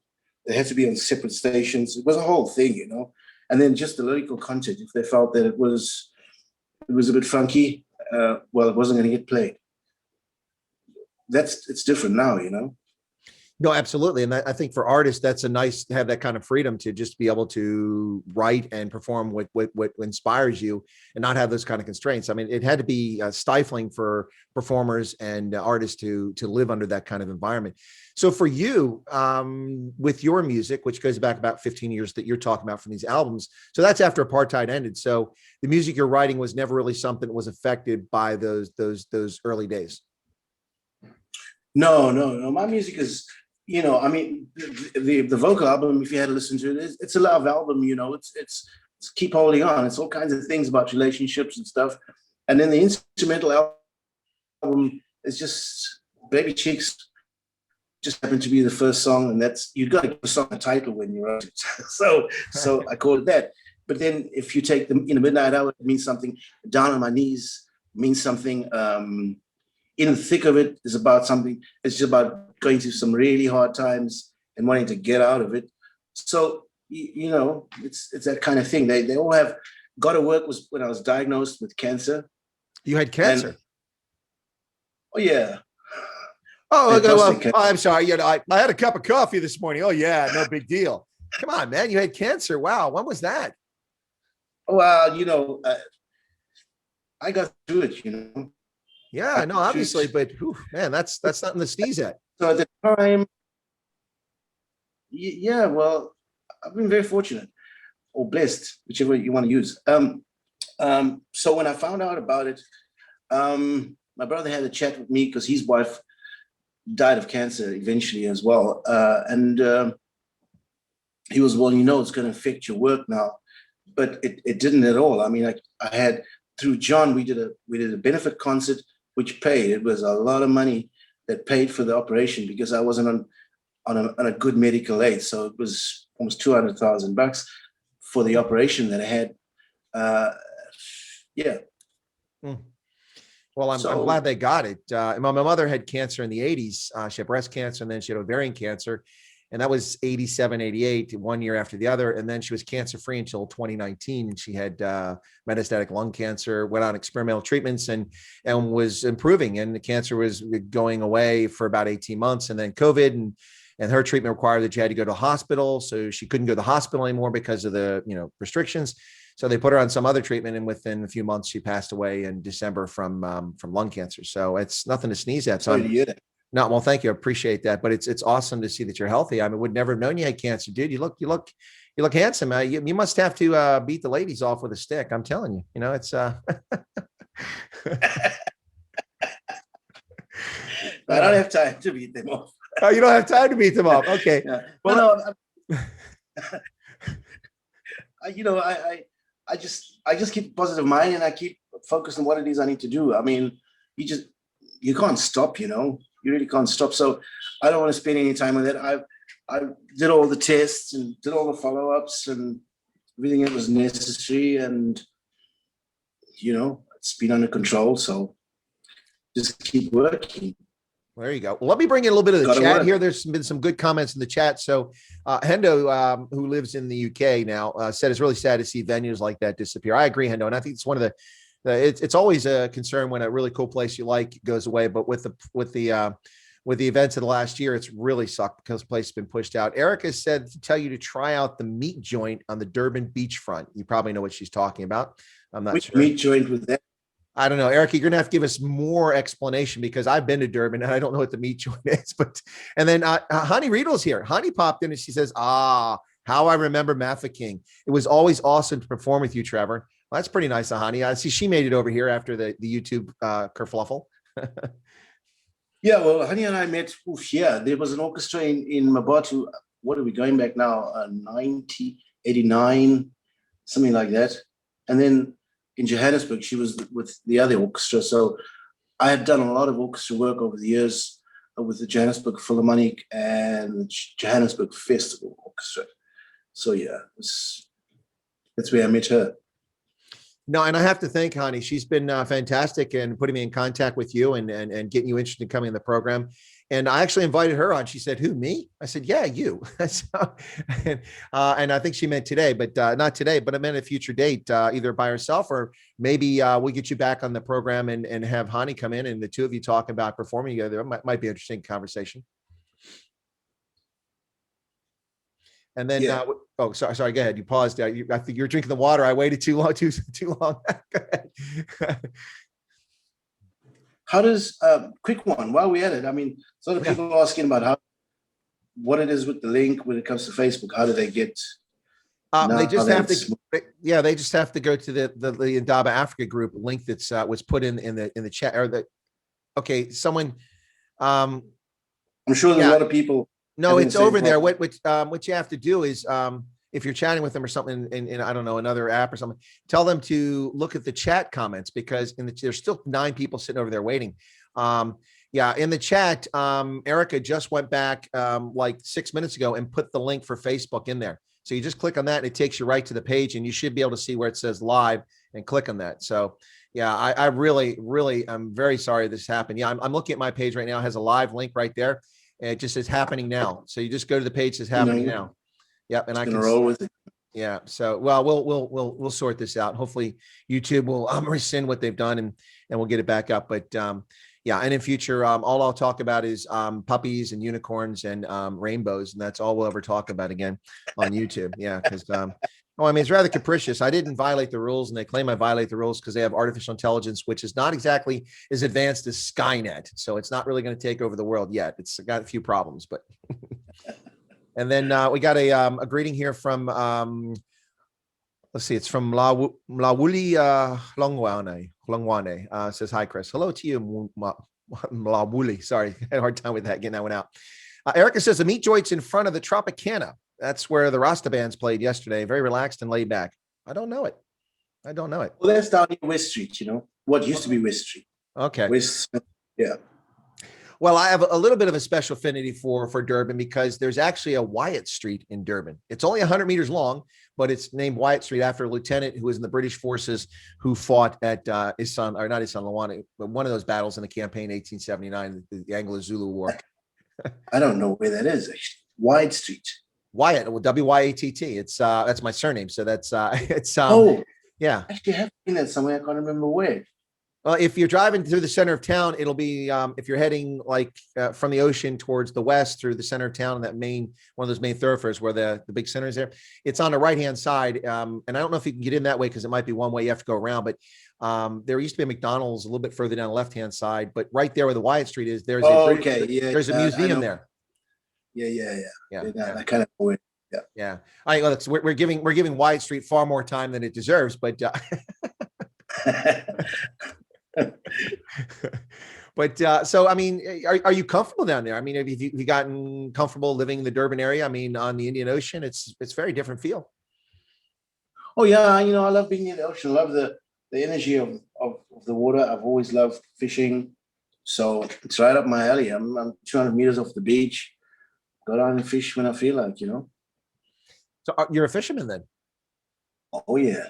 They had to be on separate stations. It was a whole thing, you know. And then just the lyrical content, if they felt that it was a bit funky, it wasn't going to get played. It's different now, you know. No, absolutely. And I think for artists, that's a nice to have that kind of freedom to just be able to write and perform what inspires you and not have those kind of constraints. I mean, it had to be stifling for performers and artists to live under that kind of environment. So for you, with your music, which goes back about 15 years that you're talking about from these albums, so that's after apartheid ended. So the music you're writing was never really something that was affected by those early days. No. My music is, I mean, the vocal album, if you had to listen to it, it's a love album. It's keep holding on. It's all kinds of things about relationships and stuff. And then the instrumental album is just Baby Cheeks. Just happened to be the first song, and that's you got to give a song a title when you write it. So I called it that. But then if you take the midnight hour, it means something. Down on my knees means something. In the thick of it is about something. It's just about going through some really hard times and wanting to get out of it. So it's that kind of thing. They all have. Gotta Work was when I was diagnosed with cancer. You had cancer? And, oh yeah. Oh, okay. Well, I'm sorry. I had a cup of coffee this morning. Oh yeah, no big deal. Come on, man. You had cancer. Wow. When was that? Well, I got through it. Yeah, no, obviously, but whew, man, that's nothing to sneeze at. So at the time, yeah. Well, I've been very fortunate or blessed, whichever you want to use. So when I found out about it, my brother had a chat with me because his wife died of cancer eventually as well. And he was, well, it's going to affect your work now. But it didn't at all. I mean, I had, through John, we did a benefit concert, which paid. It was a lot of money that paid for the operation because I wasn't on a good medical aid. So it was almost $200,000 for the operation that I had. Yeah. Well, I'm glad they got it. My mother had cancer in the 80s. She had breast cancer, and then she had ovarian cancer. And that was 87, 88, 1 year after the other. And then she was cancer-free until 2019. And she had metastatic lung cancer, went on experimental treatments and was improving. And the cancer was going away for about 18 months. And then COVID and her treatment required that she had to go to the hospital. So she couldn't go to the hospital anymore because of the restrictions. So they put her on some other treatment, and within a few months, she passed away in December from lung cancer. So it's nothing to sneeze at. So no, well, thank you. I appreciate that. But it's awesome to see that you're healthy. I mean, would never have known you had cancer, dude. You look handsome. You must have to beat the ladies off with a stick. I'm telling you. It's. I don't have time to beat them off. Oh, you don't have time to beat them off. Okay. Yeah. Well, no. I just keep a positive mind, and I keep focused on what it is I need to do. I mean, you can't stop. You really can't stop. So I don't want to spend any time on that. I did all the tests and did all the follow-ups and everything that was necessary, and it's been under control. So just keep working. There you go. Well, let me bring in a little bit of the chat here. There's been some good comments in the chat. So Hendo, who lives in the UK now, said it's really sad to see venues like that disappear. I agree, Hendo. And I think it's one of the it's always a concern when a really cool place you like goes away. But with the events of the last year, it's really sucked because the place has been pushed out. Erica said to tell you to try out the meat joint on the Durban beachfront. You probably know what she's talking about. I'm not sure. Which meat joint was that? I don't know, Erica, you're gonna have to give us more explanation because I've been to Durban and I don't know what the meat joint is. And then Honey Riedl's here. Honey popped in and she says, how I remember Mafeking. It was always awesome to perform with you, Trevor. Well, that's pretty nice of Honey. I see she made it over here after the YouTube kerfluffle. Yeah, well, Honey and I met. There was an orchestra in Mabatu. What are we going back now? 1989, something like that. And then in Johannesburg, she was with the other orchestra. So I had done a lot of orchestra work over the years with the Johannesburg Philharmonic and the Johannesburg Festival Orchestra. So yeah, that's where I met her. No, and I have to thank Honey. She's been fantastic in putting me in contact with you and getting you interested in coming in the program. And I actually invited her on. She said, who, me? I said, yeah, you. And I think she meant today, but not today, but I meant a future date, either by herself or maybe we'll get you back on the program and have Honey come in and the two of you talk about performing together. It might be an interesting conversation. And then, yeah. Sorry, go ahead. You paused. I think you're drinking the water. I waited too long. Too long. Go ahead. How does quick one while we're at it? I mean, a lot of people are asking about what it is with the link when it comes to Facebook. How do they get? They just have to. They just have to go to the Indaba Africa group link that's was put in the chat or the. Okay, someone. Um, I'm sure there's a lot of people. No, it's over there. What you have to do is, if you're chatting with them or something in I don't know, another app or something, tell them to look at the chat comments, because there's still 9 people sitting over there waiting. Yeah, in the chat, Erica just went back like 6 minutes ago and put the link for Facebook in there. So you just click on that and it takes you right to the page, and you should be able to see where it says live and click on that. So yeah, I really, I'm very sorry this happened. Yeah, I'm looking at my page right now. It has a live link right there. And it just says happening now. So you just go to the page that's happening now. Yep. And I can roll with it. Yeah. So, well, we'll sort this out. Hopefully YouTube will rescind what they've done and we'll get it back up. But yeah. And in future, all I'll talk about is puppies and unicorns and rainbows. And that's all we'll ever talk about again on YouTube. Yeah. Cause oh, I mean, it's rather capricious. I didn't violate the rules, and they claim I violate the rules because they have artificial intelligence, which is not exactly as advanced as Skynet. So it's not really going to take over the world yet. It's got a few problems, but. And then we got a greeting here from, let's see, it's from Lawuli Longwane. Says, hi, Chris. Hello to you, Lawuli. Sorry, I had a hard time with that, getting that one out. Erica says, the meat joint's in front of the Tropicana. That's where the Rasta bands played yesterday. Very relaxed and laid back. I don't know it. Well, that's down in West Street, what used to be West Street. Okay. Yeah. Well, I have a little bit of a special affinity for Durban, because there's actually a Wyatt Street in Durban. It's only 100 meters long, but it's named Wyatt Street after a lieutenant who was in the British forces who fought at not Isan Lawana, but one of those battles in the campaign 1879, the Anglo-Zulu War. I don't know where that is. Wyatt Street. Wyatt, well, W-Y-A-T-T. It's that's my surname, so that's it's yeah. Actually, I have seen that somewhere. I can't remember where. Well, if you're driving through the center of town, it'll be if you're heading like from the ocean towards the west through the center of town, that one of those main thoroughfares where the big center is there. It's on the right hand side, and I don't know if you can get in that way because it might be one way you have to go around. But there used to be a McDonald's a little bit further down the left hand side, but right there where the Wyatt Street is, there's there's a museum there. Yeah. I kind of know it. Yeah. All right. Well, we're giving Wyatt Street far more time than it deserves, but. But so, I mean, are you comfortable down there? I mean, have you gotten comfortable living in the Durban area? I mean, on the Indian Ocean, it's very different feel. Oh yeah, I love being in the ocean. I love the energy of the water. I've always loved fishing, so it's right up my alley. I'm 200 meters off the beach. Go down and fish when I feel like, So you're a fisherman then? Oh yeah.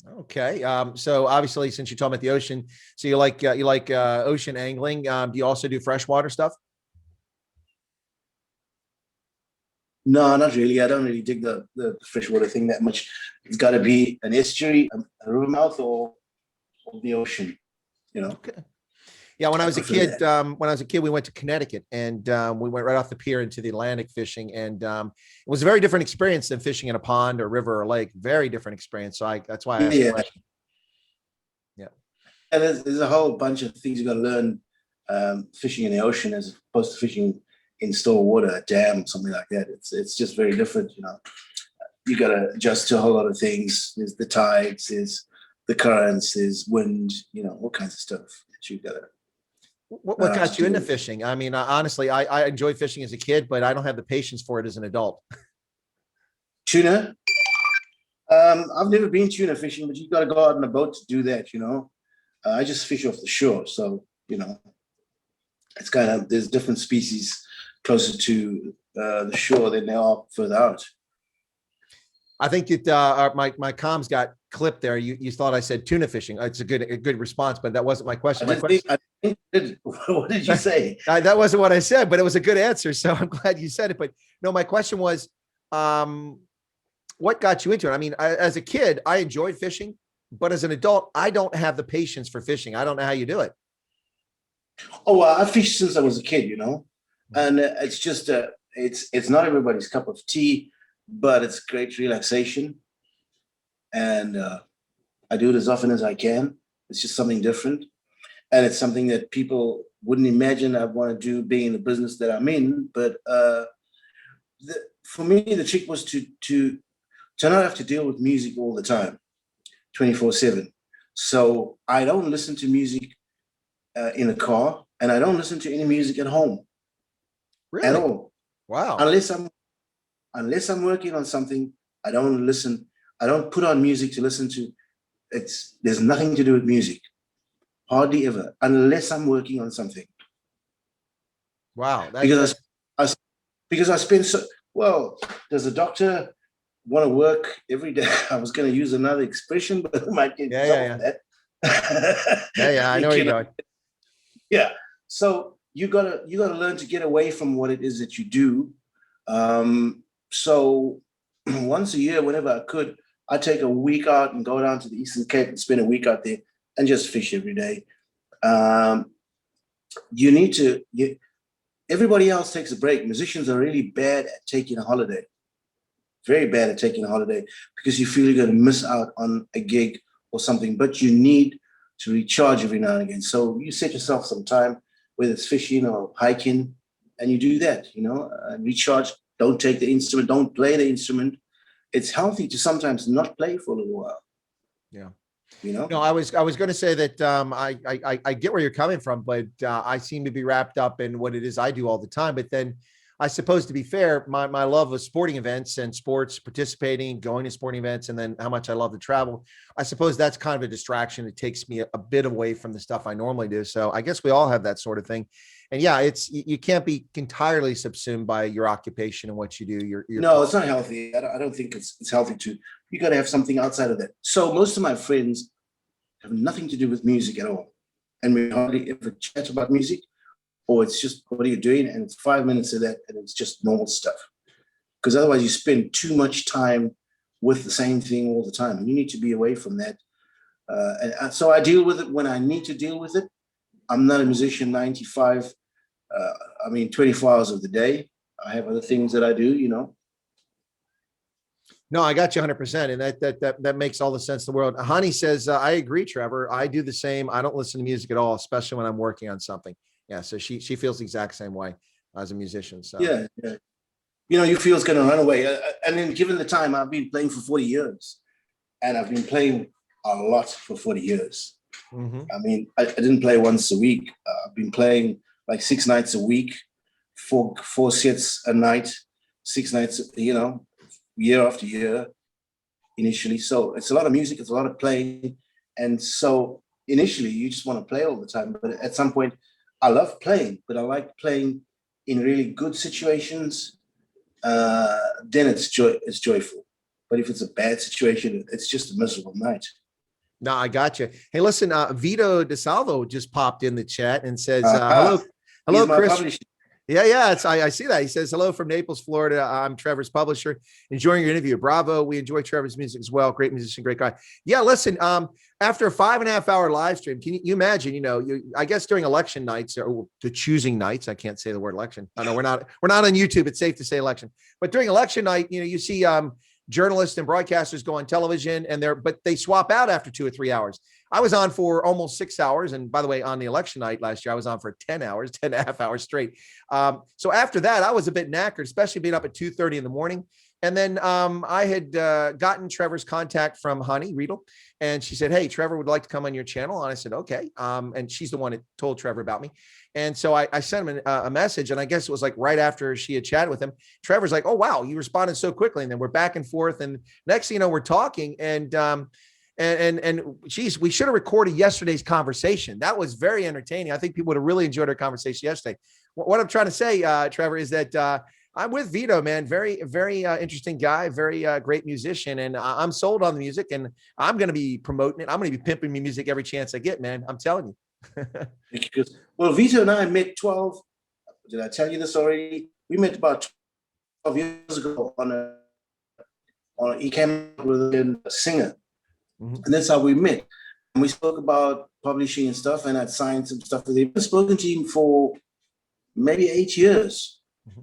Okay. So obviously, since you're talking about the ocean, so you like ocean angling. Do you also do freshwater stuff? No, not really. I don't really dig the freshwater thing that much. It's got to be an estuary, a river mouth, or the ocean. Okay. Yeah, when I was a kid, we went to Connecticut, and we went right off the pier into the Atlantic fishing, and it was a very different experience than fishing in a pond or river or lake. Very different experience. So that's why I asked the question. Yeah. And there's a whole bunch of things you got to learn fishing in the ocean as opposed to fishing in still water, a dam, something like that. It's just very different. You got to adjust to a whole lot of things. There's the tides, there's the currents, there's wind. All kinds of stuff that you got to. What got you into fishing? I mean, honestly, I enjoyed fishing as a kid, but I don't have the patience for it as an adult. Tuna? I've never been tuna fishing, but you've got to go out on a boat to do that, I just fish off the shore. So, it's kind of, there's different species closer to the shore than there are further out. I think that my comms got clipped there. You thought I said tuna fishing. It's a good response, but that wasn't my question. What did you say? That wasn't what I said, but it was a good answer. So I'm glad you said it. But no, my question was, what got you into it? I mean, as a kid, I enjoyed fishing, but as an adult, I don't have the patience for fishing. I don't know how you do it. Oh, well, I fished since I was a kid, and it's just it's not everybody's cup of tea, but it's great relaxation, and I do it as often as I can. It's just something different, and it's something that people wouldn't imagine I want to do being in the business that I'm in. But for me, the trick was to not have to deal with music all the time, 24/7. So I don't listen to music in a car. and I don't listen to any music at home at Really? all. Wow. Unless I'm working on something, I don't listen. I don't put on music to listen to. There's nothing to do with music, hardly ever, unless I'm working on something. Wow. Because I spend so well. Does a doctor want to work every day? I was going to use another expression, but I might get that. Yeah. I know where you're going. Yeah. So you gotta learn to get away from what it is that you do. So once a year, whenever I could, I take a week out and go down to the Eastern Cape and spend a week out there and just fish every day. You need to. Everybody else takes a break. Musicians are really bad at taking a holiday. Very bad at taking a holiday because you feel you're going to miss out on a gig or something, but you need to recharge every now and again. So you set yourself some time, whether it's fishing or hiking, and you do that, recharge. Don't take the instrument, don't play the instrument. It's healthy to sometimes not play for a little while. Yeah. No, I was going to say that I get where you're coming from, but I seem to be wrapped up in what it is I do all the time. But then I suppose, to be fair, my love of sporting events and sports, participating, going to sporting events, and then how much I love to travel, I suppose that's kind of a distraction. It takes me a bit away from the stuff I normally do. So I guess we all have that sort of thing. And yeah, you can't be entirely subsumed by your occupation and what you do. No, it's not healthy. I don't think it's healthy to. You got to have something outside of that. So most of my friends have nothing to do with music at all, and we hardly ever chat about music. Or it's just, what are you doing? And it's 5 minutes of that, and it's just normal stuff. Because otherwise you spend too much time with the same thing all the time. And you need to be away from that. So I deal with it when I need to deal with it. I'm not a musician 24 hours of the day. I have other things that I do, No, I got you 100%. And that makes all the sense in the world. Honey says, I agree, Trevor. I do the same. I don't listen to music at all, especially when I'm working on something. Yeah. So she feels the exact same way as a musician. So yeah. You feel it's going to run away. And then given the time, I've been playing for 40 years, and I've been playing a lot for 40 years. Mm-hmm. I mean, I didn't play once a week. I've been playing like 6 nights a week, four sets a night, 6 nights, year after year initially. So it's a lot of music, it's a lot of playing. And so initially you just want to play all the time. But at some point, I love playing, but I like playing in really good situations. Then it's joyful. But if it's a bad situation, it's just a miserable night. No, I got you. Hey, listen, Vito DeSalvo just popped in the chat and says, hello, Chris. Publisher. Yeah. I see that. He says, hello from Naples, Florida. I'm Trevor's publisher. Enjoying your interview. Bravo. We enjoy Trevor's music as well. Great musician, great guy. Yeah, listen, after a 5.5 hour live stream, can you imagine, I guess during election nights or the choosing nights, I can't say the word election. I know we're not on YouTube. It's safe to say election, but during election night, you see, journalists and broadcasters go on television but they swap out after 2 or 3 hours. I was on for almost 6 hours. And by the way, on the election night last year, I was on for 10 and a half hours straight. So after that, I was a bit knackered, especially being up at 2:30 in the morning. And then I had gotten Trevor's contact from Honey Riedel, and she said, hey, Trevor would like to come on your channel. And I said, okay. And she's the one that told Trevor about me. And so I sent him a message, and I guess it was like right after she had chatted with him, Trevor's like, oh, wow, you responded so quickly. And then we're back and forth. And next thing you know, we're talking, and geez, we should have recorded yesterday's conversation. That was very entertaining. I think people would have really enjoyed our conversation yesterday. What I'm trying to say, Trevor, is that I'm with Vito, man. Very, very interesting guy, very great musician. And I'm sold on the music, and I'm going to be promoting it. I'm going to be pimping me music every chance I get, man. I'm telling you. Well, Vito and I met 12. Did I tell you this already? We met about 12 years ago he came up with a singer. Mm-hmm. And that's how we met. And we spoke about publishing and stuff, and I'd signed some stuff with him. I've spoken to him for maybe 8 years. Mm-hmm.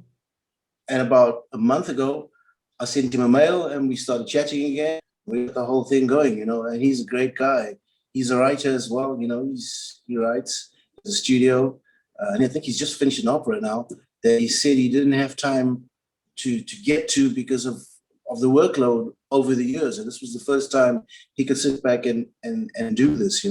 And about a month ago, I sent him a mail, and we started chatting again. We got the whole thing going, and he's a great guy. He's a writer as well, he writes in the studio. And I think he's just finished an opera now that he said he didn't have time to get to because of the workload over the years. And this was the first time he could sit back and do this,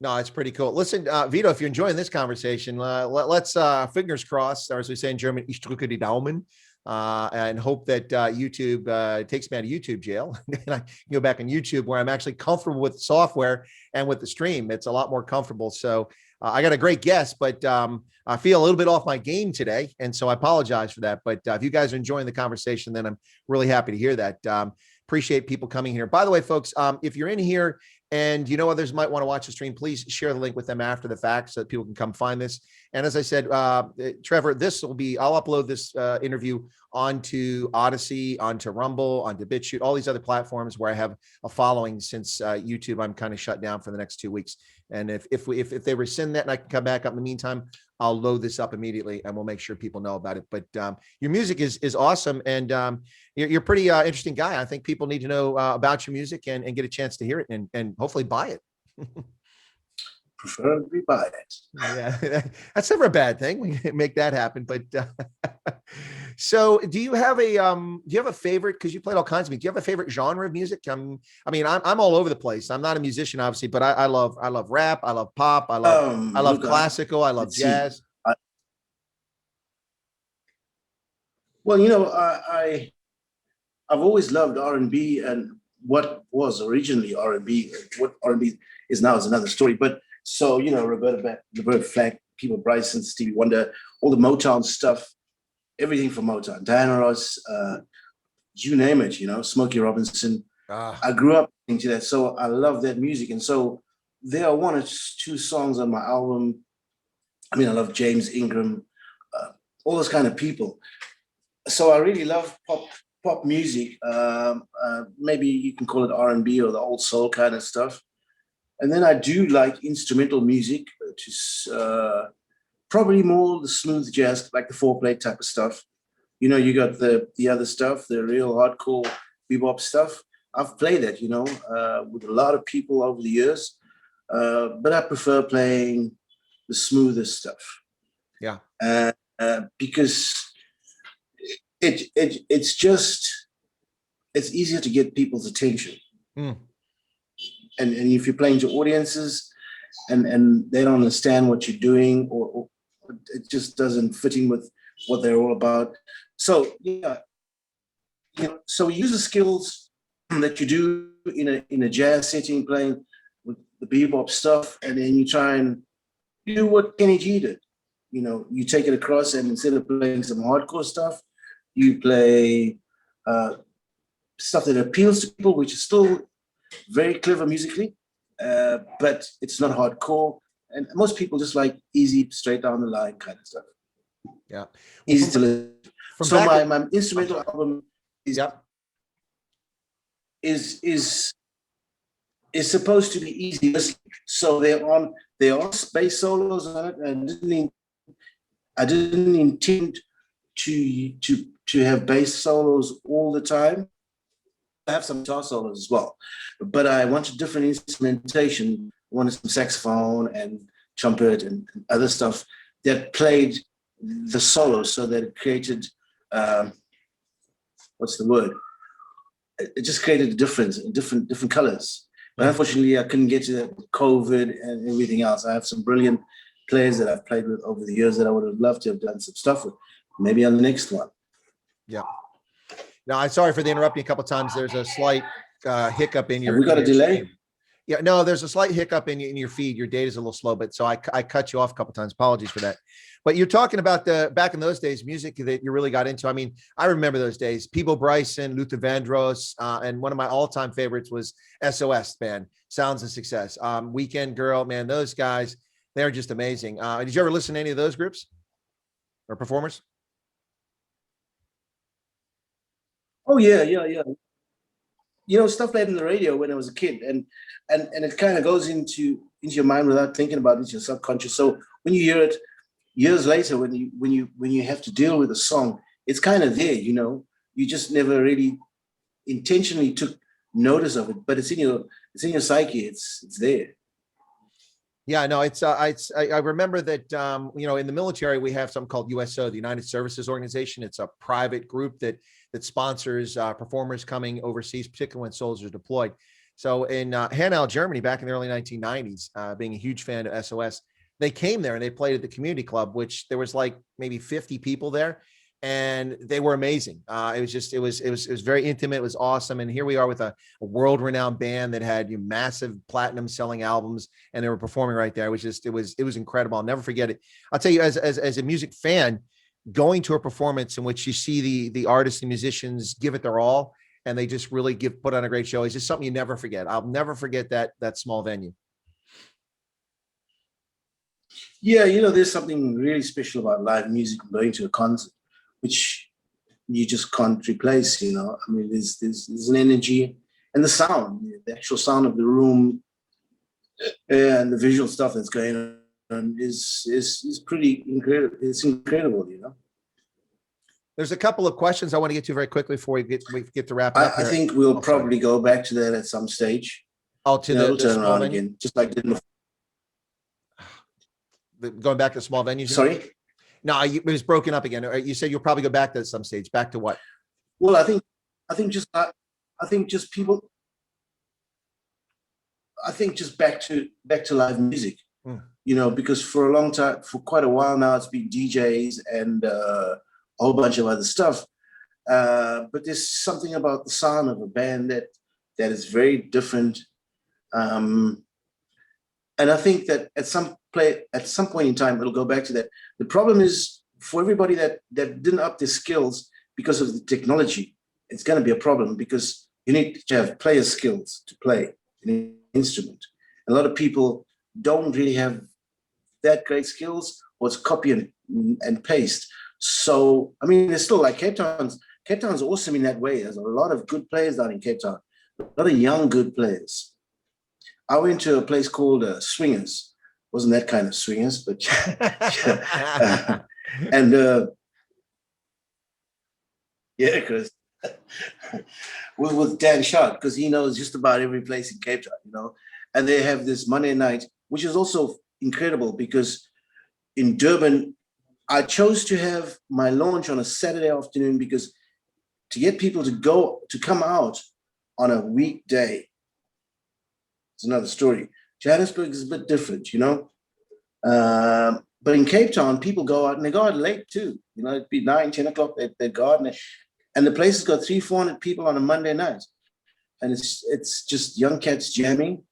No, it's pretty cool. Listen, Vito, if you're enjoying this conversation, let's fingers crossed, or as we say in German, ich drücke die Daumen, and hope that YouTube takes me out of YouTube jail and I can go back on YouTube where I'm actually comfortable with software and with the stream. It's a lot more comfortable. So I got a great guest, but I feel a little bit off my game today. And so I apologize for that. But if you guys are enjoying the conversation, then I'm really happy to hear that. Appreciate people coming here. By the way, folks, if you're in here and you know others might want to watch the stream, please share the link with them after the fact so that people can come find this. And as I said, Trevor, I'll upload this interview onto Odyssey, onto Rumble, onto BitChute, all these other platforms where I have a following. Since YouTube, I'm kind of shut down for the next 2 weeks. And if they rescind that and I can come back up in the meantime, I'll load this up immediately and we'll make sure people know about it. But your music is awesome. And you're a pretty interesting guy. I think people need to know about your music and get a chance to hear it and hopefully buy it. Preferably buy it. Yeah, that's never a bad thing. We can make that happen. But so do you have a favorite? Because you played all kinds of music. Do you have a favorite genre of music? I'm all over the place. I'm not a musician, obviously, but I love rap. I love pop. I love classical. I love jazz. Well, I've always loved R&B, and what was originally R&B, what R&B is now is another story. But so, Roberta Flack, Peter Bryson, Stevie Wonder, all the Motown stuff, everything from Motown, Diana Ross, you name it, Smokey Robinson. I grew up into that, so I love that music. And so there are one or two songs on my album. I mean, I love James Ingram, all those kind of people. So I really love pop music. Maybe you can call it R&B or the old soul kind of stuff. And then I do like instrumental music, which is probably more the smooth jazz, like the 4-play type of stuff. You got the other stuff, the real hardcore bebop stuff. I've played it, with a lot of people over the years. But I prefer playing the smoother stuff. Yeah. Because it's easier to get people's attention. Mm. And if you're playing to audiences and they don't understand what you're doing, or it just doesn't fit in with what they're all about. So so we use the skills that you do in a jazz setting, playing with the bebop stuff, and then you try and do what Kenny G did. You take it across, and instead of playing some hardcore stuff, you play stuff that appeals to people, which is still very clever musically, but it's not hardcore. And most people just like easy, straight down the line kind of stuff. Yeah. Easy to listen. So my instrumental album is supposed to be easy listening. So there are space solos on it, and I didn't intend to have bass solos all the time. I have some guitar solos as well, but I wanted different instrumentation. I wanted some saxophone and trumpet and other stuff that played the solos, so that it created what's the word? It just created a difference, different colors. But unfortunately, I couldn't get to that with COVID and everything else. I have some brilliant players that I've played with over the years that I would have loved to have done some stuff with. Maybe on the next one. Yeah. Now, I'm sorry for the interrupting a couple of times. There's a slight hiccup in your. Have we got a delay? Stream. Yeah, no, there's a slight hiccup in your feed. Your data's a little slow, but so I cut you off a couple of times. Apologies for that. But you're talking about back in those days, music that you really got into. I mean, I remember those days. Peebo Bryson, Luther Vandross, and one of my all-time favorites was SOS band, Sounds of Success. Weekend Girl, man, those guys, they're just amazing. Did you ever listen to any of those groups or performers? Oh yeah. Stuff played in the radio when I was a kid, and it kind of goes into your mind without thinking about it. It's your subconscious. So when you hear it years later, when you have to deal with a song, it's kind of there. You just never really intentionally took notice of it, but it's in your psyche. It's there. Yeah, no, I remember that, in the military, we have something called USO, the United Services Organization. It's a private group that sponsors performers coming overseas, particularly when soldiers are deployed. So in Hanau, Germany, back in the early 1990s, being a huge fan of SOS, they came there and they played at the community club, which there was like maybe 50 people there, and they were amazing. It was very intimate. It was awesome. And here we are with a world-renowned band that had massive platinum selling albums, and they were performing right there. It was incredible. I'll never forget it. I'll tell you, as a music fan, going to a performance in which you see the artists and musicians give it their all, and they just really put on a great show, is just something you never forget. I'll never forget that small venue. Yeah, you know, there's something really special about live music and going to a concert, which you just can't replace. You know, I mean, there's an energy, and the sound, the actual sound of the room, and the visual stuff that's going on is pretty incredible. It's incredible, you know. There's a couple of questions I want to get to very quickly before we get to wrap up. I think we'll probably go back to that at some stage. Oh, to the turn small around venue? again, just like didn't. Going back to small venues. Sorry. No, it was broken up again. You said you'll probably go back to some stage. Back to what? Well, I think just people. I think just back to live music. You know, because for a long time, for quite a while now, it's been DJs and a whole bunch of other stuff. But there's something about the sound of a band that is very different. And I think that at some point in time, it'll go back to that. The problem is for everybody that didn't up their skills because of the technology, it's going to be a problem because you need to have player skills to play an instrument. A lot of people don't really have that great skills, or it's copy and paste. So, I mean, there's still like Cape Town's awesome in that way. There's a lot of good players down in Cape Town, a lot of young, good players. I went to a place called Swingers. Wasn't that kind of Swingers, but and yeah, Chris, with Dan Sharp, because he knows just about every place in Cape Town, you know. And they have this Monday night, which is also incredible because in Durban, I chose to have my launch on a Saturday afternoon because to get people to come out on a weekday, it's another story. Johannesburg is a bit different, you know. But in Cape Town, people go out and they go out late too. You know, it'd be 9, 10 o'clock, they go out and the place has got 300-400 people on a Monday night. And it's just young cats jamming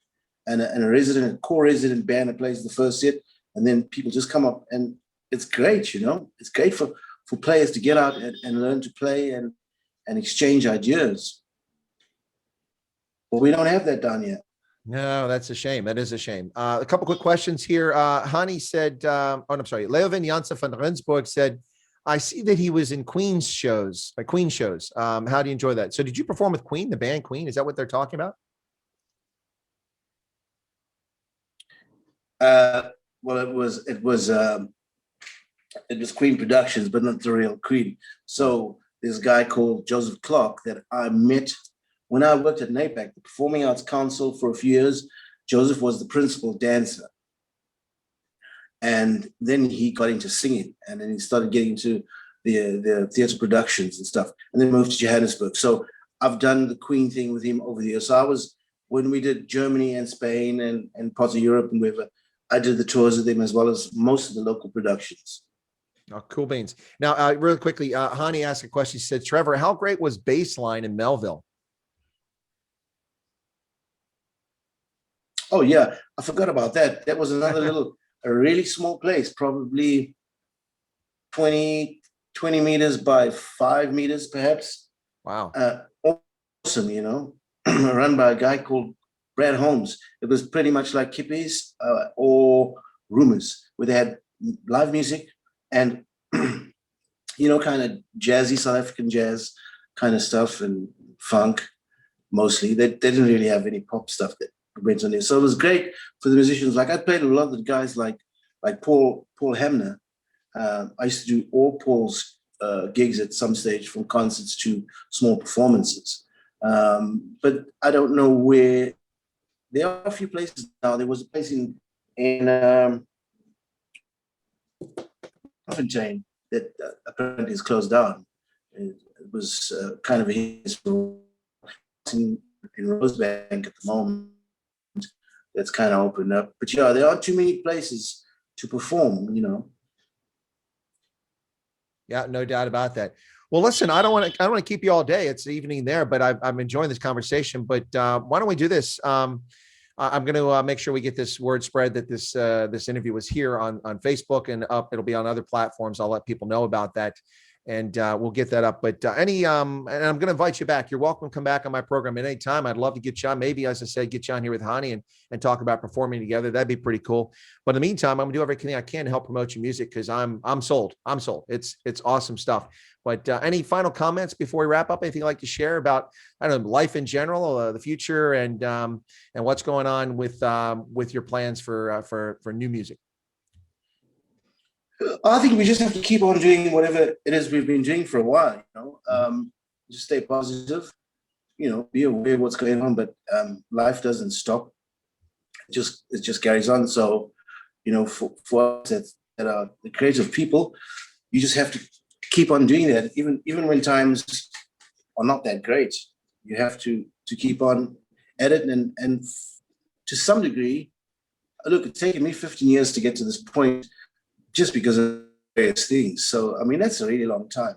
and a core resident band that plays the first set. And then people just come up and it's great, you know. It's great for players to get out and learn to play and exchange ideas. But we don't have that down here. No, that's a shame. That is a shame. A couple quick questions here. Hani said, I'm sorry. Leovin Janssen van Rensburg said, I see that he was in Queen shows. How do you enjoy that? So did you perform with Queen, the band Queen? Is that what they're talking about? Well, it was Queen Productions, but not the real Queen. So this guy called Joseph Clark that I met when I worked at NAPAC, the Performing Arts Council, for a few years. Joseph was the principal dancer. And then he got into singing, and then he started getting into the theatre productions and stuff, and then moved to Johannesburg. So I've done the Queen thing with him over the years. So when we did Germany and Spain and parts of Europe and wherever, I did the tours with him as well as most of the local productions. Oh, cool beans. Now, really quickly, Hani asked a question. She said, Trevor, how great was Baseline in Melville? Oh, yeah. I forgot about that. That was another a really small place, probably 20 meters by 5 meters, perhaps. Wow. Awesome, you know, run by a guy called Brad Holmes. It was pretty much like Kippies or Rumors, where they had live music and, you know, kind of jazzy South African jazz kind of stuff and funk mostly. They didn't really have any pop stuff that went on there. So it was great for the musicians. Like I played a lot of the guys like Paul Hamner. I used to do all Paul's gigs at some stage, from concerts to small performances. But I don't know where. There are a few places now. There was a place in Fontaine that apparently is closed down. It was kind of a hit Rosebank at the moment. That's kind of opened up. But yeah, there aren't too many places to perform, you know. Yeah, no doubt about that. Well, listen, I don't want to keep you all day. It's the evening there, but I'm enjoying this conversation. But why don't we do this? I'm going to make sure we get this word spread that this interview was here on Facebook and up. It'll be on other platforms. I'll let people know about that, and we'll get that up. But and I'm going to invite you back. You're welcome to come back on my program at any time. I'd love to get you on. Maybe, as I said, get you on here with Johhny and talk about performing together. That'd be pretty cool. But in the meantime, I'm going to do everything I can to help promote your music because I'm sold. I'm sold. It's awesome stuff. But any final comments before we wrap up? Anything you'd like to share about, I don't know, life in general, the future, and what's going on with your plans for new music? I think we just have to keep on doing whatever it is we've been doing for a while. You know, just stay positive. You know, be aware of what's going on, but life doesn't stop. It just carries on. So, you know, for us that are the creative people, you just have to keep on doing that, even when times are not that great. You have to keep on at it, and to some degree, look, it's taken me 15 years to get to this point, just because of various things. So, I mean, that's a really long time.